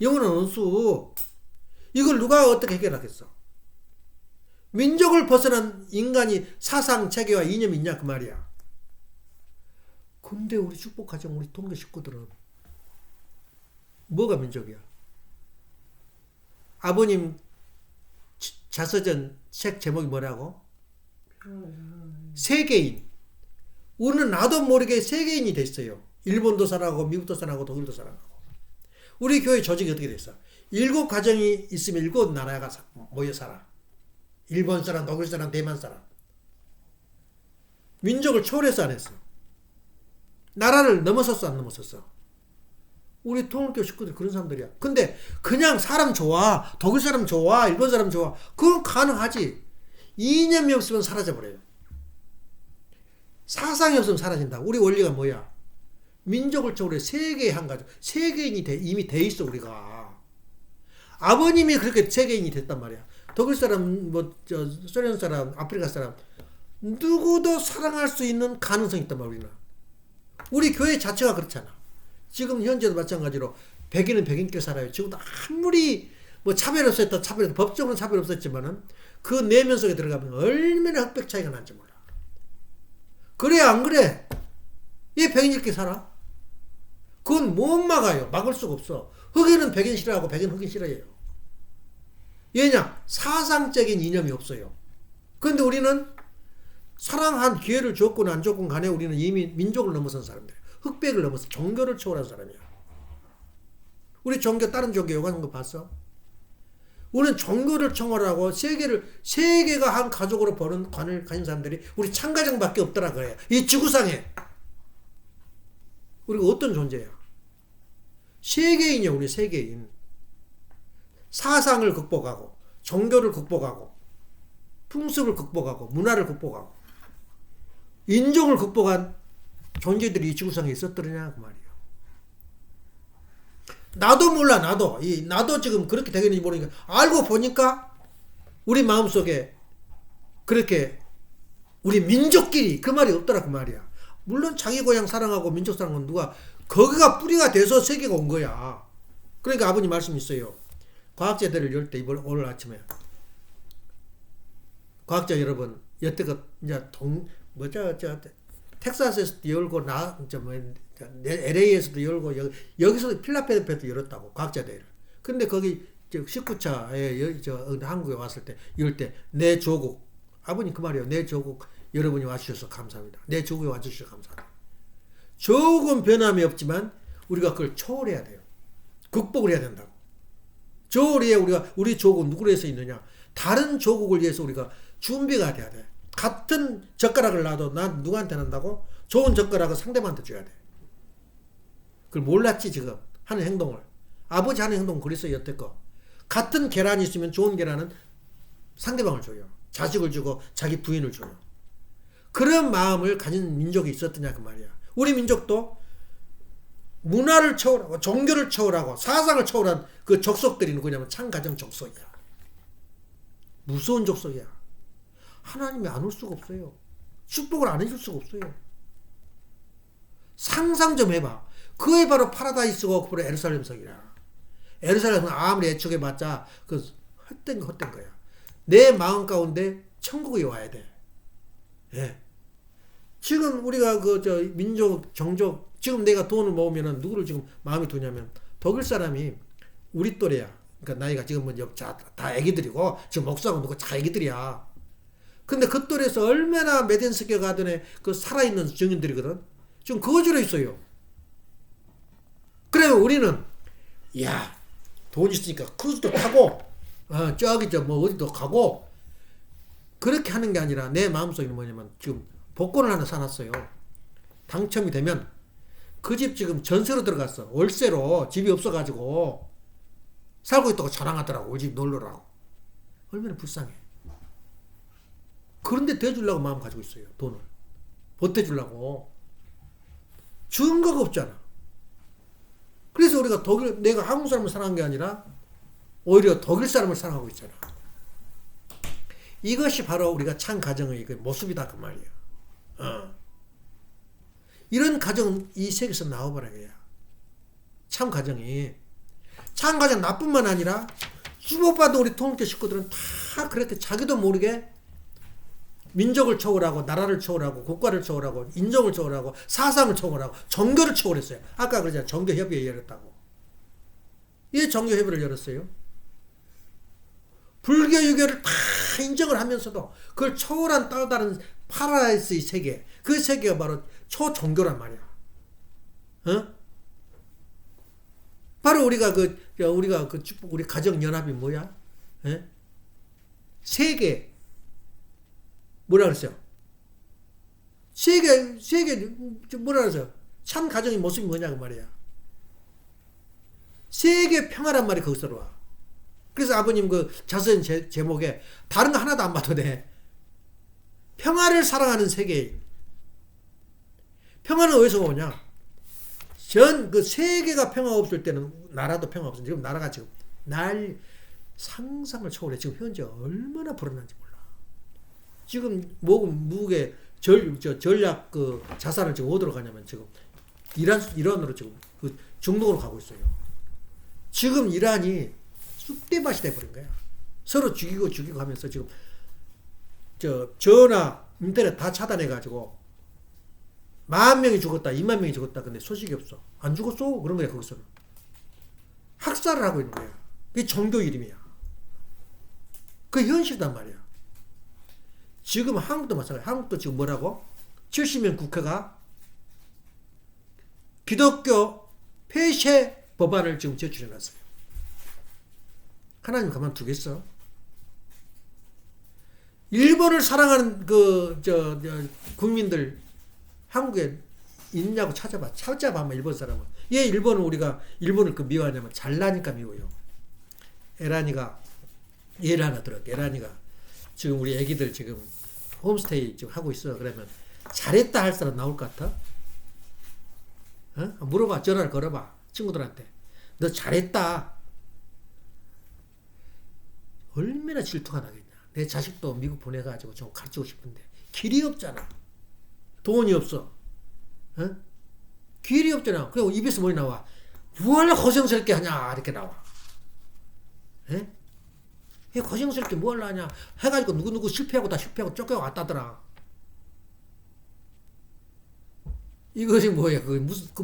영원한 원수. 이걸 누가 어떻게 해결하겠어? 민족을 벗어난 인간이 사상, 체계와 이념이 있냐 그 말이야. 근데 우리 축복가정 우리 동교 식구들은 뭐가 민족이야? 아버님 자서전 책 제목이 뭐라고?
평화를 사랑하는
세계인. 우리는 나도 모르게 세계인이 됐어요. 일본도 사랑하고 미국도 사랑하고 독일도 사랑하고. 우리 교회 조직이 어떻게 됐어? 7 가정이 있으면 7 나라가 모여 살아. 일본 사람, 독일 사람, 대만 사람. 민족을 초월해서 안 했어. 나라를 넘어섰어 안 넘어섰어? 우리 통일교 식구들 그런 사람들이야. 근데 그냥 사람 좋아, 독일 사람 좋아, 일본 사람 좋아, 그건 가능하지. 이념이 없으면 사라져버려요. 사상이 없으면 사라진다. 우리 원리가 뭐야? 민족을 초월해 세계의 한 가족, 세계인이 이미 돼 있어 우리가. 아버님이 그렇게 세계인이 됐단 말이야. 독일 사람, 소련 사람, 아프리카 사람 누구도 사랑할 수 있는 가능성이 있단 말이야. 우리는. 우리 교회 자체가 그렇잖아. 지금 현재도 마찬가지로 백인은 백인께 살아요. 지금도 아무리 차별 없었다, 법적으로는 차별 없었지만은 그 내면 속에 들어가면 얼마나 흑백 차이가 난지 몰라. 그래 안 그래? 얘 백인일게 살아? 그건 못 막아요. 막을 수가 없어. 흑인은 백인 싫어하고 백인 흑인 싫어해요. 왜냐? 사상적인 이념이 없어요. 그런데 우리는 사랑한 기회를 줬건 안 줬건 간에 우리는 이미 민족을 넘어선 사람들, 흑백을 넘어서 종교를 초월한 사람이야. 우리 종교 다른 종교 요구하는 거 봤어? 우리는 종교를 초월하고 세계가 한 가족으로 보는 관을 가진 사람들이 우리 참가정밖에 없더라 그래요. 이 지구상에. 우리가 어떤 존재야? 세계인이야. 우리 세계인. 사상을 극복하고 종교를 극복하고 풍습을 극복하고 문화를 극복하고 인종을 극복한 존재들이 이 지구상에 있었더냐 그 말이에요. 나도 몰라. 나도 지금 그렇게 되겠는지 모르니까 알고 보니까 우리 마음속에 그렇게 우리 민족끼리 그 말이 없더라 그 말이야. 물론 자기 고향 사랑하고 민족 사랑은 누가 거기가 뿌리가 돼서 세계가 온 거야. 그러니까 아버님 말씀이 있어요. 과학자들을 열 때 오늘 아침에 과학자 여러분 여태껏 이제 텍사스에서도 열고 LA에서도 열고 여기서도 필라델피아도 열었다고 과학자대회를. 근데 거기 19차에 한국에 왔을 때 열 때 내 조국 아버님 그 말이에요. 내 조국 여러분이 와주셔서 감사합니다. 내 조국에 와주셔서 감사합니다. 조금 변함이 없지만 우리가 그걸 초월해야 돼요. 극복을 해야 된다고. 조리에 우리 조국 누구를 위해서 있느냐? 다른 조국을 위해서 우리가 준비가 돼야 돼. 같은 젓가락을 놔도 난 누구한테 난다고? 좋은 젓가락을 상대방한테 줘야 돼. 그걸 몰랐지 지금 하는 행동을. 아버지 하는 행동은 그랬어요 여태껏. 같은 계란이 있으면 좋은 계란은 상대방을 줘요. 자식을 주고 자기 부인을 줘요. 그런 마음을 가진 민족이 있었더냐 그 말이야. 우리 민족도 문화를 초월하고 종교를 초월하고 사상을 초월한 그 족속들이 누구냐면 참가정 족속이야. 무서운 족속이야. 하나님이 안 올 수가 없어요. 축복을 안 해줄 수가 없어요. 상상 좀 해봐. 그게 바로 파라다이스고 바로 예루살렘 성이라. 예루살렘은 아무리 애축해봤자 그 헛된 거야. 내 마음 가운데 천국이 와야 돼. 예. 지금 우리가 민족 종족 지금 내가 돈을 모으면은 누구를 지금 마음이 두냐면 독일 사람이 우리 또래야. 그러니까 나이가 지금 다 애기들이고 지금 목사하고 누구 다 애기들이야. 근데 그 또래에서 얼마나 메덴스교 가든에 그 살아있는 증인들이거든. 지금 거주로 있어요. 그래 그러면 우리는 야, 돈 있으니까 크루즈도 타고 저기 뭐 어디도 가고 그렇게 하는 게 아니라 내 마음속에는 뭐냐면 지금 복권을 하나 사놨어요. 당첨이 되면 그 집 지금 전세로 들어갔어. 월세로 집이 없어가지고 살고 있다고 자랑하더라고. 우리 집 놀러라고. 얼마나 불쌍해. 그런데 대주려고 마음 가지고 있어요. 돈을. 보태주려고. 증거가 없잖아. 그래서 우리가 내가 한국 사람을 사랑한 게 아니라 오히려 독일 사람을 사랑하고 있잖아. 이것이 바로 우리가 참 가정의 모습이다 그 말이야. 이런 가정은 이 세계에서 나와버려야. 참 가정이. 참 가정 나뿐만 아니라 주목받은 우리 통일교 식구들은 다 그렇게 자기도 모르게 민족을 초월하고 나라를 초월하고 국가를 초월하고 인종을 초월하고 사상을 초월하고 종교를 초월했어요. 아까 그러잖아요. 종교협의회 열었다고. 이 종교협의를 열었어요. 불교 유교를 다 인정을 하면서도 그걸 초월한 또 다른 파라다이스의 세계, 그 세계가 바로 초종교란 말이야. 바로 우리가 우리 가정 연합이 뭐야? 세계 뭐라 그랬어요? 세계 뭐라 그랬어요? 참 가정의 모습이 뭐냐고 말이야. 세계 평화란 말이 거기서 와. 그래서 아버님 그 자서전 제목에 다른 거 하나도 안 봐도 돼. 평화를 사랑하는 세계인. 평화는 어디서 오냐? 그 세계가 평화 없을 때는 나라도 평화 없어. 지금 나라가 지금 상상을 초월해. 지금 현재 얼마나 불안한지 몰라. 지금 미국의 전략 그 자산을 지금 어디로 가냐면 지금 이란으로 지금 그 중동으로 가고 있어요. 지금 이란이 쑥대밭이 돼버린 거야. 서로 죽이고 하면서 지금 전화 인터넷 다 차단해가지고 10,000명이 죽었다 20,000명이 죽었다. 근데 소식이 없어. 안 죽었어. 그런 거야. 거기서는 학살을 하고 있는 거야. 그게 종교 이름이야. 그게 현실이란 말이야. 지금 한국도 마찬가지야. 한국도 지금 뭐라고? 70명 국회가 기독교 폐쇄 법안을 지금 제출해놨어요. 하나님 가만두겠어? 일본을 사랑하는 국민들 한국에 있냐고 찾아봐. 한번 일본 사람은. 예, 일본을 미워하냐면 잘나니까 미워요. 에란이가 예를 하나 들어. 에란이가 지금 우리 애기들 지금 홈스테이 지금 하고 있어. 그러면 잘했다 할 사람 나올 것 같아? 물어봐. 전화를 걸어봐. 친구들한테. 너 잘했다. 얼마나 질투가 나겠냐. 내 자식도 미국 보내가지고 좀 가르치고 싶은데 길이 없잖아. 돈이 없어. 길이 없잖아. 그리고 입에서 뭐이 나와? 뭘 고생스럽게 하냐 이렇게 나와. 고생스럽게 뭘 하냐 해가지고 누구 실패하고 쫓겨왔다더라. 이것이 뭐야?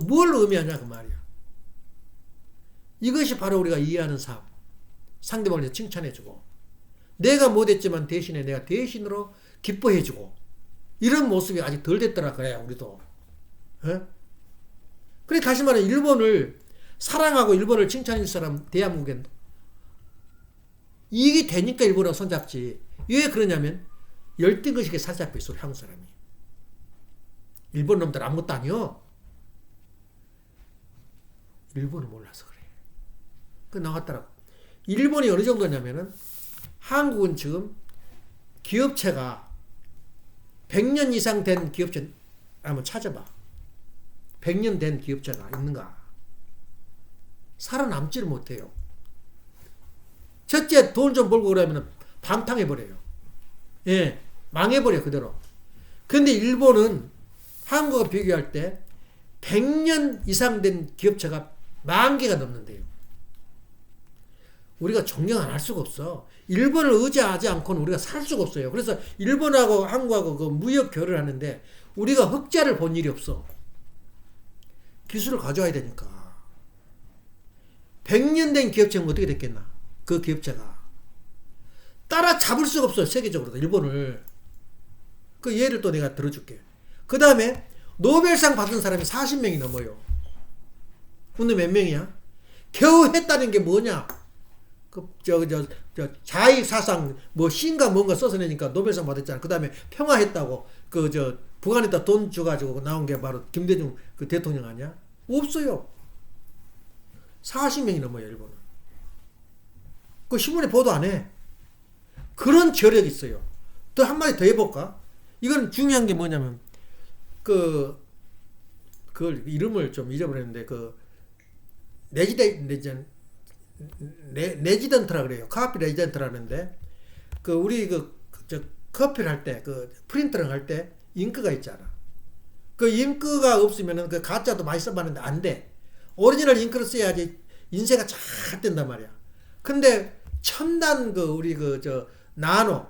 뭘 의미하냐 그 말이야. 이것이 바로 우리가 이해하는 삶. 상대방을 칭찬해주고 내가 못했지만 대신에 내가 대신으로 기뻐해주고 이런 모습이 아직 덜 됐더라 그래 우리도. 그래 다시 말해 일본을 사랑하고 일본을 칭찬해줄 사람 대한민국엔 이익이 되니까 일본하고 손잡지. 왜 그러냐면 열등의식에 사로잡혀 있어 한국 사람이. 일본 놈들 아무것도 아니요. 일본을 몰라서 그래. 그 나왔더라고. 일본이 어느 정도냐면은 한국은 지금 기업체가 100년 이상 된 기업체 한번 찾아봐. 100년 된 기업체가 있는가? 살아남지를 못해요. 첫째 돈 좀 벌고 그러면 방탕해버려요. 예, 망해버려 그대로. 근데 일본은 한국과 비교할 때 100년 이상 된 기업체가 10,000개가 넘는데요. 우리가 존경 안 할 수가 없어. 일본을 의지하지 않고는 우리가 살 수가 없어요. 그래서 일본하고 한국하고 그 무역 교류를 하는데 우리가 흑자를 본 일이 없어. 기술을 가져와야 되니까. 100년 된 기업체는 어떻게 됐겠나? 그 기업체가. 따라잡을 수가 없어요. 세계적으로도. 일본을. 그 예를 또 내가 들어줄게. 그 다음에 노벨상 받은 사람이 40명이 넘어요. 근데 몇 명이야? 겨우 했다는 게 뭐냐? 자익 사상 뭐 시인가 뭔가 써서 내니까 노벨상 받았잖아. 그 다음에 평화했다고 북한에다 돈 줘가지고 나온 게 바로 김대중 그 대통령 아니야? 없어요. 40명이 넘어요 일본은. 그 신문에 보도 안 해. 그런 저력이 있어요. 또 한마디 더 해볼까? 이건 중요한 게 뭐냐면 그걸 이름을 좀 잊어버렸는데 레지던트라 그래요. 커피 레지던트라는데 우리 커피를 할 때 프린터를 할 때 잉크가 있잖아. 그 잉크가 없으면은 그 가짜도 많이 써봤는데 안 돼. 오리지널 잉크를 써야지 인쇄가 잘 된단 말이야. 근데 첨단 우리 나노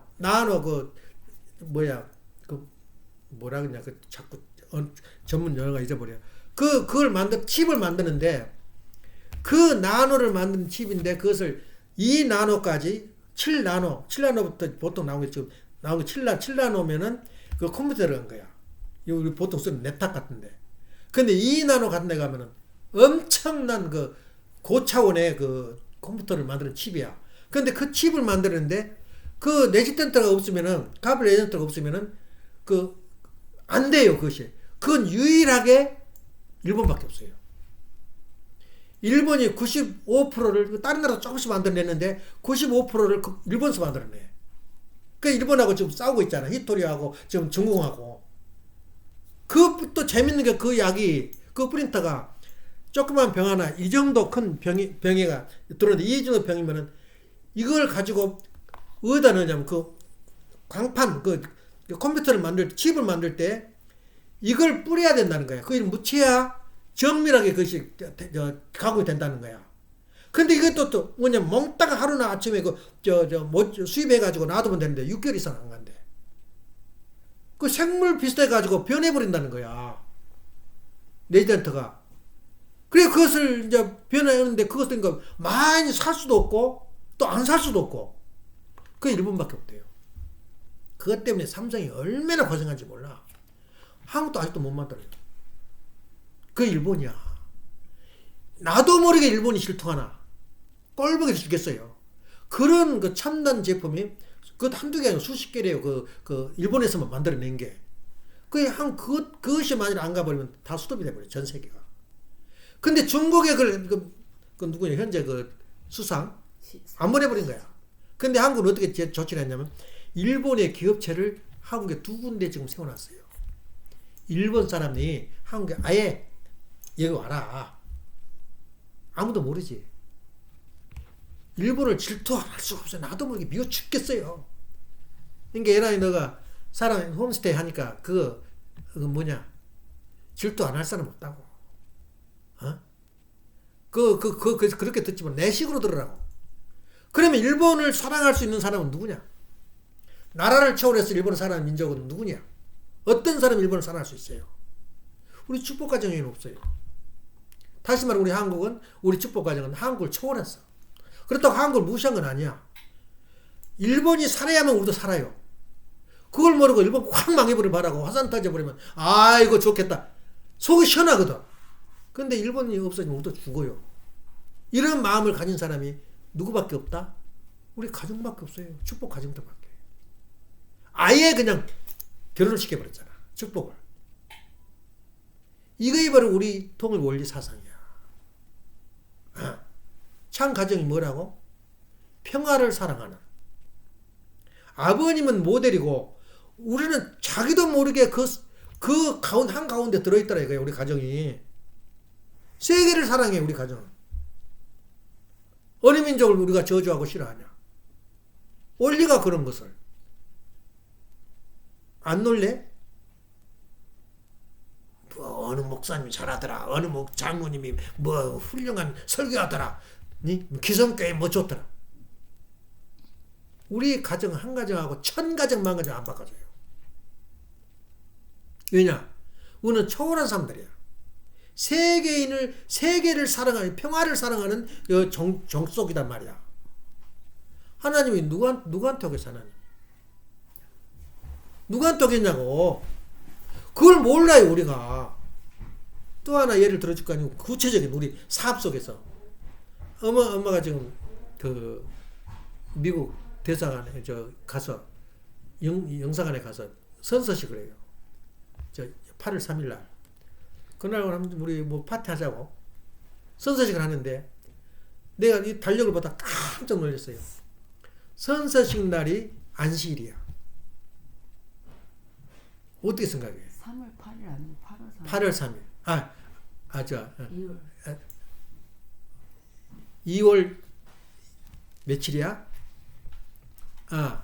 뭐라 그러냐 자꾸 전문 용어가 잊어버려. 그걸 칩을 만드는데 그 나노를 만든 칩인데 그것을 2나노까지 7나노부터 보통 나온 게 지금 나온 게 7나노면은 그 컴퓨터를 한 거야. 우리 보통 쓰는 랩탑 같은데. 근데 2나노 같은 데 가면은 엄청난 고차원의 컴퓨터를 만드는 칩이야. 근데 그 칩을 만드는데 그 레지던트가 없으면은 카피 레지던트가 없으면은 안 돼요. 그것이. 그건 유일하게 일본밖에 없어요. 일본이 95%를 다른 나라도 조금씩 만들어냈는데 95%를 일본에서 만들어내. 그 일본하고 지금 싸우고 있잖아. 히토리하고 지금 중공하고. 또 재밌는 게 그 약이 프린터가 조그만 병 하나 이 정도 큰 병에가 들었는데 이 정도 병이면은 이걸 가지고 어디다 넣냐면 광판 컴퓨터를 칩을 만들 때 이걸 뿌려야 된다는 거야. 그걸 묻혀야 정밀하게 그것이 가공이 된다는 거야. 근데 이것도 또 뭐냐면 몽따가 하루나 아침에 수입해가지고 놔두면 되는데 6개월 이상 안 간대. 그 생물 비슷해가지고 변해버린다는 거야. 레지던트가. 그래, 그것을 이제 변해는데 그것을 많이 살 수도 없고 또 안 살 수도 없고. 그 일본밖에 없대요. 그것 때문에 삼성이 얼마나 고생한지 몰라. 한국도 아직도 못 만들어요. 그 일본이야. 나도 모르게 일본이 실토하나. 꼴보기 죽겠어요. 그런 첨단 제품이 한두 개 아니고 수십 개래요. 일본에서만 만들어낸 게. 그것이 만일 안 가버리면 다 수도비 돼버려요. 전 세계가. 근데 중국의 누구냐, 현재 수상? 안 보내버린 거야. 근데 한국은 어떻게 조치를 했냐면, 일본의 기업체를 한국에 2군데 지금 세워놨어요. 일본 사람이 한국에 아예 여기 와라. 아무도 모르지. 일본을 질투할 수가 없어요. 나도 모르게 미워 죽겠어요. 그러니까 예전에 너가 사람 홈스테이 하니까 질투 안 할 사람 없다고. 그렇게 듣지만 내 식으로 들으라고. 그러면 일본을 사랑할 수 있는 사람은 누구냐? 나라를 초월해서 일본을 사랑하는 민족은 누구냐? 어떤 사람이 일본을 사랑할 수 있어요? 우리 축복가정에는 없어요. 다시 말해 우리 한국은 우리 축복가정은 한국을 초월했어. 그렇다고 한국을 무시한 건 아니야. 일본이 살아야만 우리도 살아요. 그걸 모르고 일본 확 망해버려 바라고 화산 터져버리면 아이고 좋겠다. 속이 시원하거든. 근데 일본이 없어지면 우리도 죽어요. 이런 마음을 가진 사람이 누구밖에 없다? 우리 가정밖에 없어요. 축복 가정들밖에. 아예 그냥 결혼을 시켜버렸잖아. 축복을. 이거이 바로 우리 통일 원리 사상이야. 참 가정이 뭐라고? 평화를 사랑하는. 아버님은 모델이고 우리는 자기도 모르게 한가운데 들어있더라 이거야. 우리 가정이. 세계를 사랑해 우리 가정은. 어느 민족을 우리가 저주하고 싫어하냐? 원리가 그런 것을. 안 놀래? 어느 목사님이 잘하더라. 어느 장로님이 훌륭한 설교하더라. 기성교회 좋더라. 우리 가정 한 가정하고 1000가정 만 가정 안 바꿔줘요. 왜냐? 우리는 초월한 사람들이야. 세계를 사랑하는, 평화를 사랑하는 종속이단 말이야. 하나님이 누구한테 오겠어, 하나님? 누구한테 오겠냐고. 그걸 몰라요, 우리가. 또 하나 예를 들어줄까 하면 구체적인 우리 사업 속에서 엄마가 지금 그 미국 대사관에 가서 영사관에 가서 선서식을 해요. 8월 3일 날. 그날 우리 뭐 파티 하자고 선서식을 하는데 내가 이 달력을 보다 깜짝 놀랐어요. 선서식 날이 안식일이야. 어떻게 생각해?
3월 8일 아니고 8월 3일.
8월 3일.
2월.
2월 며칠이야?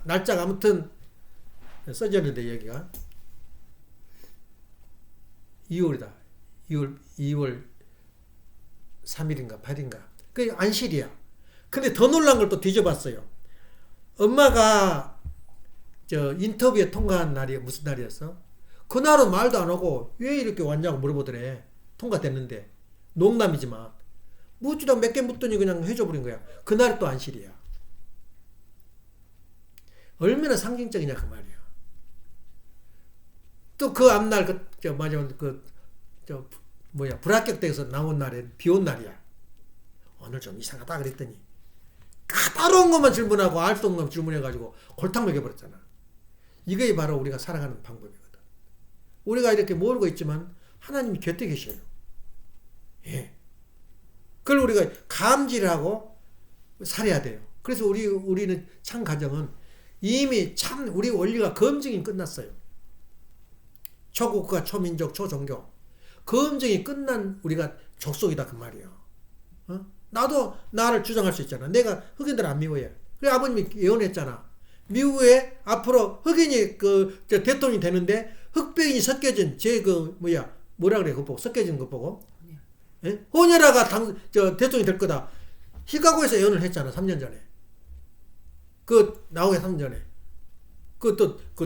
날짜가 아무튼 써졌는데 여기가 2월이다. 2월 3일인가 8일인가. 그 안식일이야. 근데 더 놀란 걸 또 뒤져봤어요. 엄마가 인터뷰에 통과한 날이 무슨 날이었어? 그날은 말도 안 하고 왜 이렇게 왔냐고 물어보더래. 통과됐는데 농담이지만 묻지도 몇 개 묻더니 그냥 해줘버린 거야. 그날이 또 안식일이야. 얼마나 상징적이냐 그 말이야. 또 그 앞날 불합격대에서 나온 날에 비 온 날이야. 오늘 좀 이상하다 그랬더니 까다로운 것만 질문하고 알 수 없는 것만 질문해가지고 골탕 먹여버렸잖아. 이게 바로 우리가 살아가는 방법이거든. 우리가 이렇게 모르고 있지만 하나님이 곁에 계셔요. 예. 그걸 우리가 감지를 하고 살아야 돼요. 그래서 우리는 참 가정은 이미 참 우리 원리가 검증이 끝났어요. 초국가, 초민족, 초종교. 검증이 끝난 우리가 족속이다 그 말이에요. 나도 나를 주장할 수 있잖아. 내가 흑인들 안 미워해. 그래 아버님이 예언했잖아. 미국에 앞으로 흑인이 대통령이 되는데 흑백인이 섞여진 뭐라 그래 그거 보고 섞여진 거 보고 예? 호녀라가 대통령이 될 거다. 시카고에서 예언을 했잖아. 3년 전에. 나오게 3년 전에.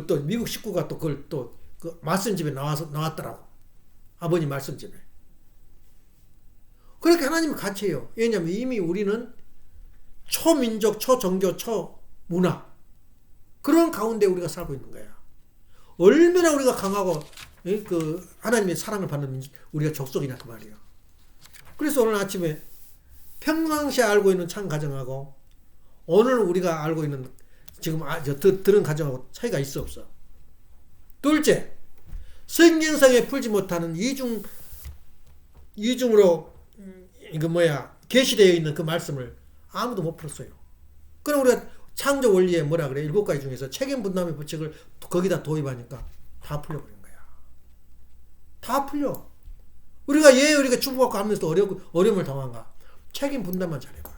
또 미국 식구가 또 그걸 그 말씀집에 나왔더라고. 아버님 말씀집에. 그렇게 하나님이 같이 해요. 왜냐하면 이미 우리는 초민족, 초종교, 초문화 그런 가운데 우리가 살고 있는 거야. 얼마나 우리가 강하고 하나님의 사랑을 받는 우리가 족속이냐 그 말이에요. 그래서 오늘 아침에 평상시에 알고 있는 참 가정하고 오늘 우리가 알고 있는 지금 들은 가정하고 차이가 있어 없어? 둘째, 성경상에 풀지 못하는 이중으로 계시되어 있는 그 말씀을 아무도 못 풀었어요. 그럼 우리가 창조 원리에 뭐라 그래? 7가지 중에서 책임 분담의 법칙을 거기다 도입하니까 다 풀려버린 거야. 다 풀려. 우리가 축복받고 하면서 어려움을 당한가? 책임 분담만 잘해봐.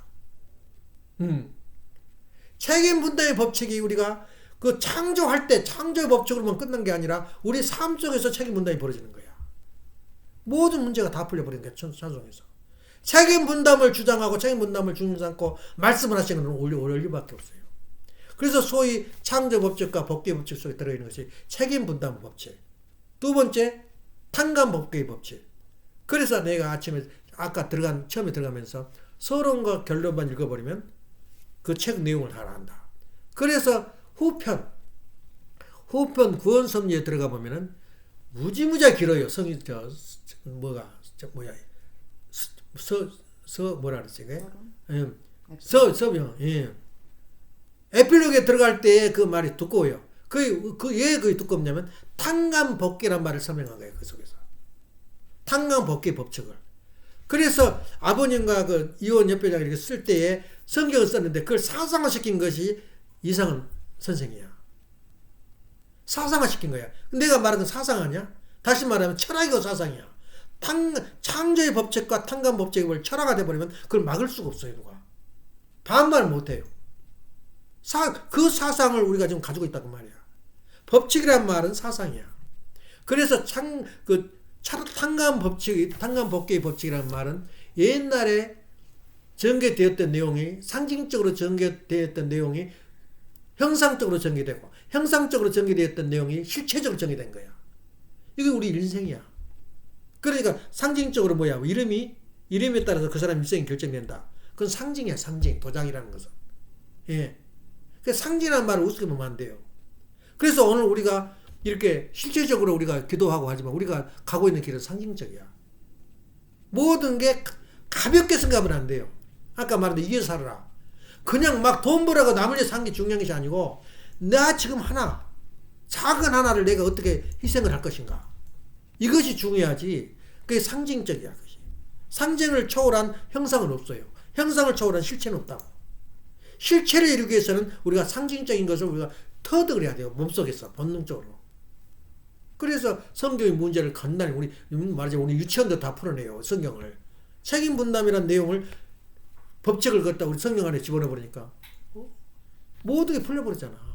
책임 분담의 법칙이 우리가 그 창조할 때 창조의 법칙으로만 끝난 게 아니라 우리 삶 속에서 책임 분담이 벌어지는 거야. 모든 문제가 다 풀려버린 거야. 찬송에서. 책임 분담을 주장하고 책임 분담을 중심 삼고 말씀을 하시는 건 원리밖에 없어요. 그래서 소위 창조 법칙과 법계 법칙 속에 들어있는 것이 책임 분담 법칙. 두 번째, 탕감 법계의 법칙. 그래서 내가 아침에 처음에 들어가면서 서론과 결론만 읽어버리면 그 책 내용을 다 안다. 그래서 후편 구원섭리에 들어가 보면은 무지무지하게 길어요. 뭐라 그랬지? 서병. 예. 에필로그에 들어갈 때 그 말이 두꺼워요. 왜 그게 두껍냐면 탕감법계란 말을 설명한 거예요. 그 속에서. 탕감법계 법칙을. 그래서 아버님과 그 이혼 협회장이 이렇게 쓸 때에 성경을 썼는데 그걸 사상화시킨 것이 이상은 선생이야. 사상화시킨 거야. 내가 말한 건 사상 아니야? 다시 말하면 철학이고 사상이야. 창조의 법칙과 탕감 법칙을 철학화 돼버리면 그걸 막을 수가 없어요. 누가. 반말 못해요. 그 사상을 우리가 지금 가지고 있다고 말이야. 법칙이란 말은 사상이야. 그래서 탕감 법계의 법칙이라는 말은 옛날에 전개되었던 내용이 상징적으로 전개되었던 내용이 형상적으로 전개되고 형상적으로 전개되었던 내용이 실체적으로 전개된 거야. 이게 우리 인생이야. 그러니까 상징적으로 이름에 따라서 그 사람 일생이 결정된다. 그건 상징이야. 상징. 도장이라는 것은. 예. 그 상징이라는 말을 우습게 보면 안 돼요. 그래서 오늘 우리가 이렇게 실제적으로 우리가 기도하고 하지만 우리가 가고 있는 길은 상징적이야. 모든 게 가볍게 생각하면 안 돼요. 아까 말한 이겨서 살아라. 그냥 막 돈 벌어가 남을 위해 사는 게 중요한 것이 아니고 나 지금 하나 작은 하나를 내가 어떻게 희생을 할 것인가. 이것이 중요하지. 그게 상징적이야. 그것이. 상징을 초월한 형상은 없어요. 형상을 초월한 실체는 없다고. 실체를 이루기 위해서는 우리가 상징적인 것을 우리가 터득을 해야 돼요. 몸속에서 본능적으로. 그래서 성경의 문제를 간단히 우리 말하자면 우리 유치원도 다 풀어내요. 성경을. 책임 분담이라는 내용을 법칙을 걷다 우리 성경 안에 집어넣어버리니까 모든 게 풀려버렸잖아.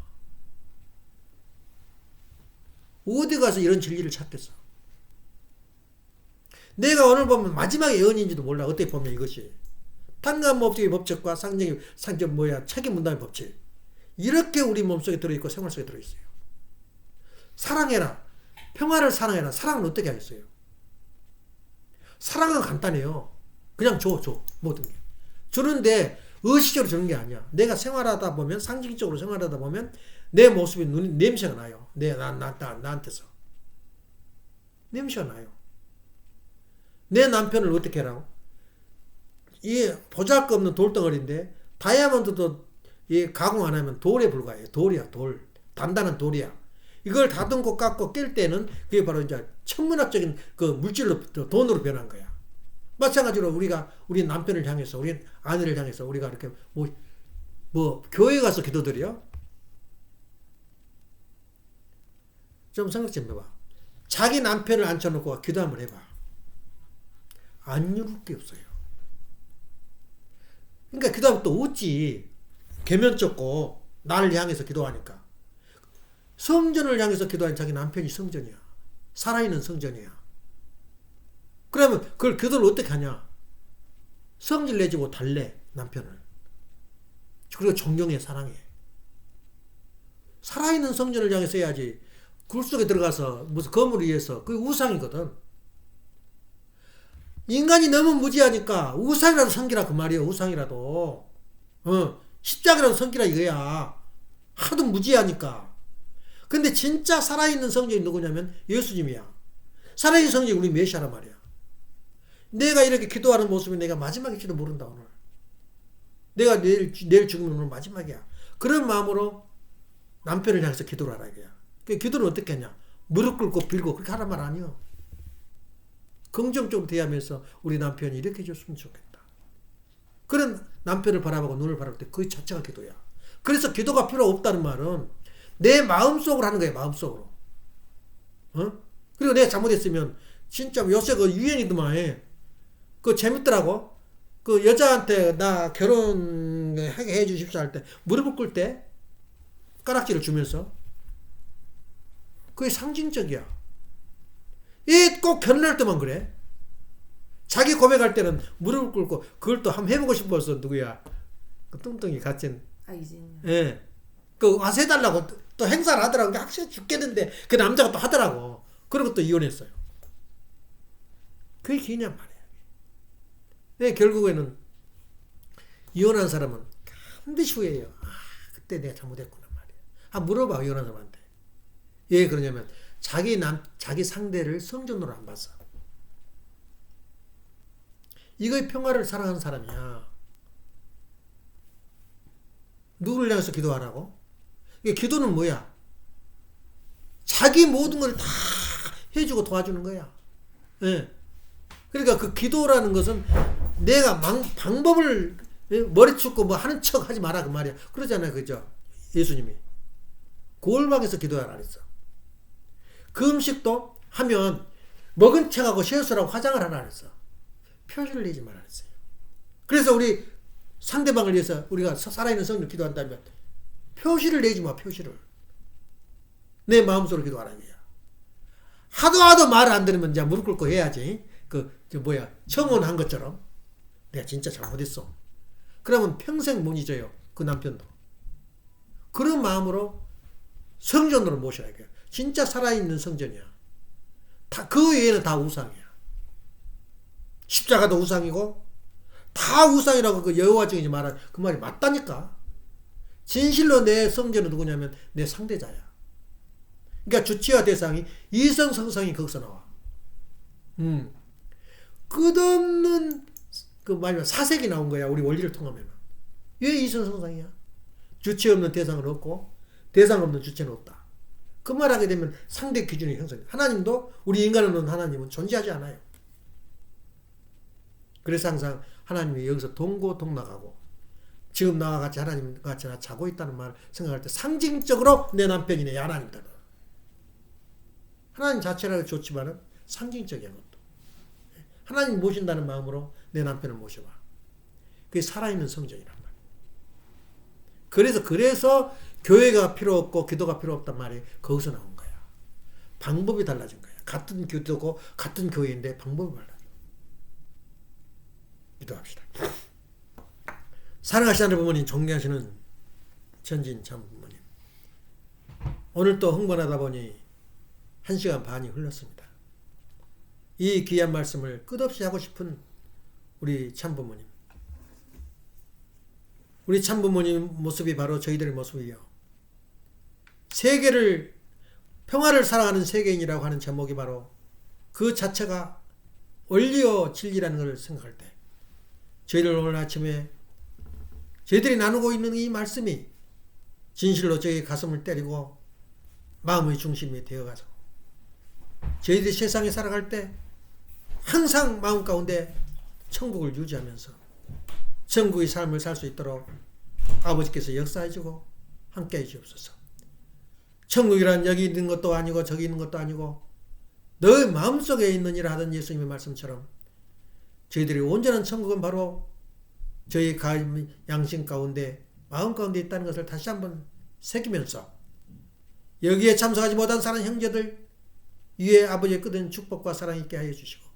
어디 가서 이런 진리를 찾겠어. 내가 오늘 보면 마지막에 예언인지도 몰라. 어떻게 보면 이것이 판관법칙의 법칙과 상징의 책임 분담의 법칙 이렇게 우리 몸속에 들어있고 생활 속에 들어있어요. 사랑해라. 평화를 사랑해라. 사랑은 어떻게 하겠어요? 사랑은 간단해요. 그냥 줘 모든 게. 주는데 의식적으로 주는 게 아니야. 내가 생활하다 보면 상징적으로 생활하다 보면 내 모습이 냄새가 나요. 나한테서 냄새가 나요. 내 남편을 어떻게 하라고? 이 보잘것없는 돌덩어리인데 다이아몬드도 이 가공 안 하면 돌에 불과해요. 돌이야 돌. 단단한 돌이야. 이걸 다듬고 깎고 깰 때는 그게 바로 이제 천문학적인 그 물질로 돈으로 변한 거야. 마찬가지로 우리 남편을 향해서 우리 아내를 향해서 우리가 이렇게 뭐 교회 가서 기도드려? 좀 생각 좀 해봐. 자기 남편을 앉혀놓고 기도 한번 해봐. 안 이룰 게 없어요. 그러니까 기도하면 또 웃지. 계면 쫓고 나를 향해서 기도하니까. 성전을 향해서 기도하는 자기 남편이 성전이야. 살아있는 성전이야. 그러면 그걸 기도를 어떻게 하냐? 성질 내지고 달래 남편을. 그리고 존경해 사랑해. 살아있는 성전을 향해서 해야지. 굴 속에 들어가서 무슨 건물을 위해서 그게 우상이거든. 인간이 너무 무지하니까 우상이라도 섬기라 그 말이에요. 우상이라도. 십자가라도 섬기라 이거야. 하도 무지하니까. 근데 진짜 살아있는 성전이 누구냐면 예수님이야. 살아있는 성전이 우리 메시아란 말이야. 내가 이렇게 기도하는 모습이 내가 마지막일지도 모른다 오늘. 내가 내일 죽으면 오늘 마지막이야. 그런 마음으로 남편을 향해서 기도를 하라 이거야. 그 기도를 어떻게 하냐? 무릎 꿇고 빌고 그렇게 하란 말 아니요. 긍정적으로 대하면서 우리 남편이 이렇게 해줬으면 좋겠다. 그런 남편을 바라보고 눈을 바라볼 때 그 자체가 기도야. 그래서 기도가 필요 없다는 말은 내 마음속으로 하는 거야. 마음속으로. 그리고 내가 잘못했으면 진짜 요새 그 유행이더만 그 재밌더라고. 그 여자한테 나 결혼해 주십시오 할 때 무릎을 꿇을 때 가락지를 주면서 그게 상징적이야. 이 꼭 결혼할 때만 그래. 자기 고백할 때는 무릎을 꿇고 그걸 또 한번 해보고 싶어서 누구야? 그 뚱뚱이 갇힌.
이진이요.
예. 그 와서 해달라고 또 행사를 하더라고. 확실히 죽겠는데 그 남자가 또 하더라고. 그리고 또 이혼했어요. 그게 기냐 말이야. 네, 결국에는 이혼한 사람은 반드시 후회해요. 그때 내가 잘못했구나 말이야. 물어봐 이혼한 사람한테. 왜 그러냐면 자기 상대를 성전으로 안 봤어. 이거의 평화를 사랑하는 사람이야. 누구를 향해서 기도하라고? 이게 기도는 뭐야? 자기 모든 걸 다 해주고 도와주는 거야. 예. 그러니까 그 기도라는 것은 내가 방법을 머리 축고 뭐 하는 척 하지 마라 그 말이야. 그러잖아요. 그죠? 예수님이. 골방에서 기도하라 그랬어. 그 음식도 하면 먹은 척하고 실수라고 화장을 하라 그랬어. 표시를 내지 말라 그랬어요. 그래서 우리 상대방을 위해서 우리가 살아있는 성령을 기도한다면 표시를 내지 마. 표시를. 내 마음속으로 기도하라 이거야. 하도 말을 안 들으면 이제 무릎 꿇고 해야지. 청혼한 것처럼 내가 진짜 잘못했어. 그러면 평생 못 잊어요. 그 남편도. 그런 마음으로 성전으로 모셔야 돼요. 진짜 살아있는 성전이야. 그 외에는 다 우상이야. 십자가도 우상이고 다 우상이라고 그 여호와 증인이 말한 그 말이 맞다니까. 진실로 내 성전은 누구냐면 내 상대자야. 그러니까 주체와 대상이 이성 성상이 거기서 나와. 끝없는 그 마지막 사색이 나온 거야. 우리 원리를 통하면. 왜 이선성상이야? 주체 없는 대상은 없고 대상 없는 주체는 없다. 그 말하게 되면 상대 기준이 형성돼. 하나님도 우리 인간을 놓은 하나님은 존재하지 않아요. 그래서 항상 하나님이 여기서 동고동락하고 지금 나와 같이 하나님 같이 나 자고 있다는 말 생각할 때 상징적으로 내 남편이네 하나님이다. 하나님 자체라도 좋지만은 상징적인 것도. 하나님 모신다는 마음으로 내 남편을 모셔봐. 그게 살아있는 성전이란 말이야. 그래서 교회가 필요 없고 기도가 필요 없단 말이 거기서 나온 거야. 방법이 달라진 거야. 같은 기도고 같은 교회인데 방법이 달라져. 기도합시다. 사랑하시는 하나님 부모님, 존경하시는 전진 참 부모님. 오늘 또 흥분하다 보니 1시간 반이 흘렀습니다. 이 귀한 말씀을 끝없이 하고 싶은 우리 참부모님. 우리 참부모님 모습이 바로 저희들의 모습이요. 세계를, 평화를 사랑하는 세계인이라고 하는 제목이 바로 그 자체가 원리요 진리라는 것을 생각할 때 저희들 오늘 아침에 저희들이 나누고 있는 이 말씀이 진실로 저희 가슴을 때리고 마음의 중심이 되어가서 저희들이 세상에 살아갈 때 항상 마음 가운데 천국을 유지하면서 천국의 삶을 살 수 있도록 아버지께서 역사해주고 함께해 주옵소서. 천국이란 여기 있는 것도 아니고 저기 있는 것도 아니고 너의 마음속에 있느니라 하던 예수님의 말씀처럼 저희들이 온전한 천국은 바로 저희 양심 가운데 마음 가운데 있다는 것을 다시 한번 새기면서 여기에 참석하지 못한 사랑 형제들 위에 아버지의 끝은 축복과 사랑이 있게 하여 주시고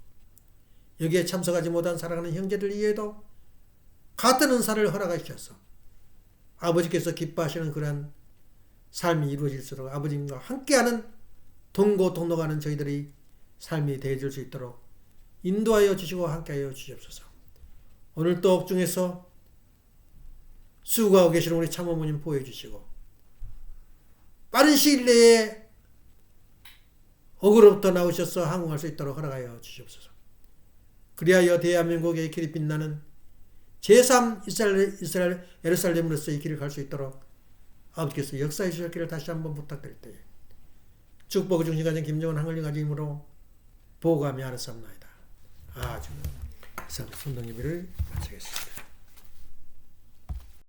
여기에 참석하지 못한 사랑하는 형제들 위에도 같은 은사를 허락해 주셔서 아버지께서 기뻐하시는 그러한 삶이 이루어질수록 아버님과 함께하는 동고동락하는 저희들이 삶이 되어질 수 있도록 인도하여 주시고 함께하여 주시옵소서. 오늘 또 옥중에서 수고하고 계시는 우리 참어머님 보호해 주시고 빠른 시일 내에 옥으로부터 나오셔서 항공할 수 있도록 허락하여 주시옵소서. 그리하여 대한민국의 길이 빛나는 제3 이스라엘 예루살렘으로서의 길을 갈 수 있도록 아버지께서 역사해 주셨기를 다시 한번 부탁드릴 때에 축복의 중심 가진 김정은 한글링 가짐으로 보호감이 하였사옵나이다. 아주 이상 손동 예배를 마치겠습니다.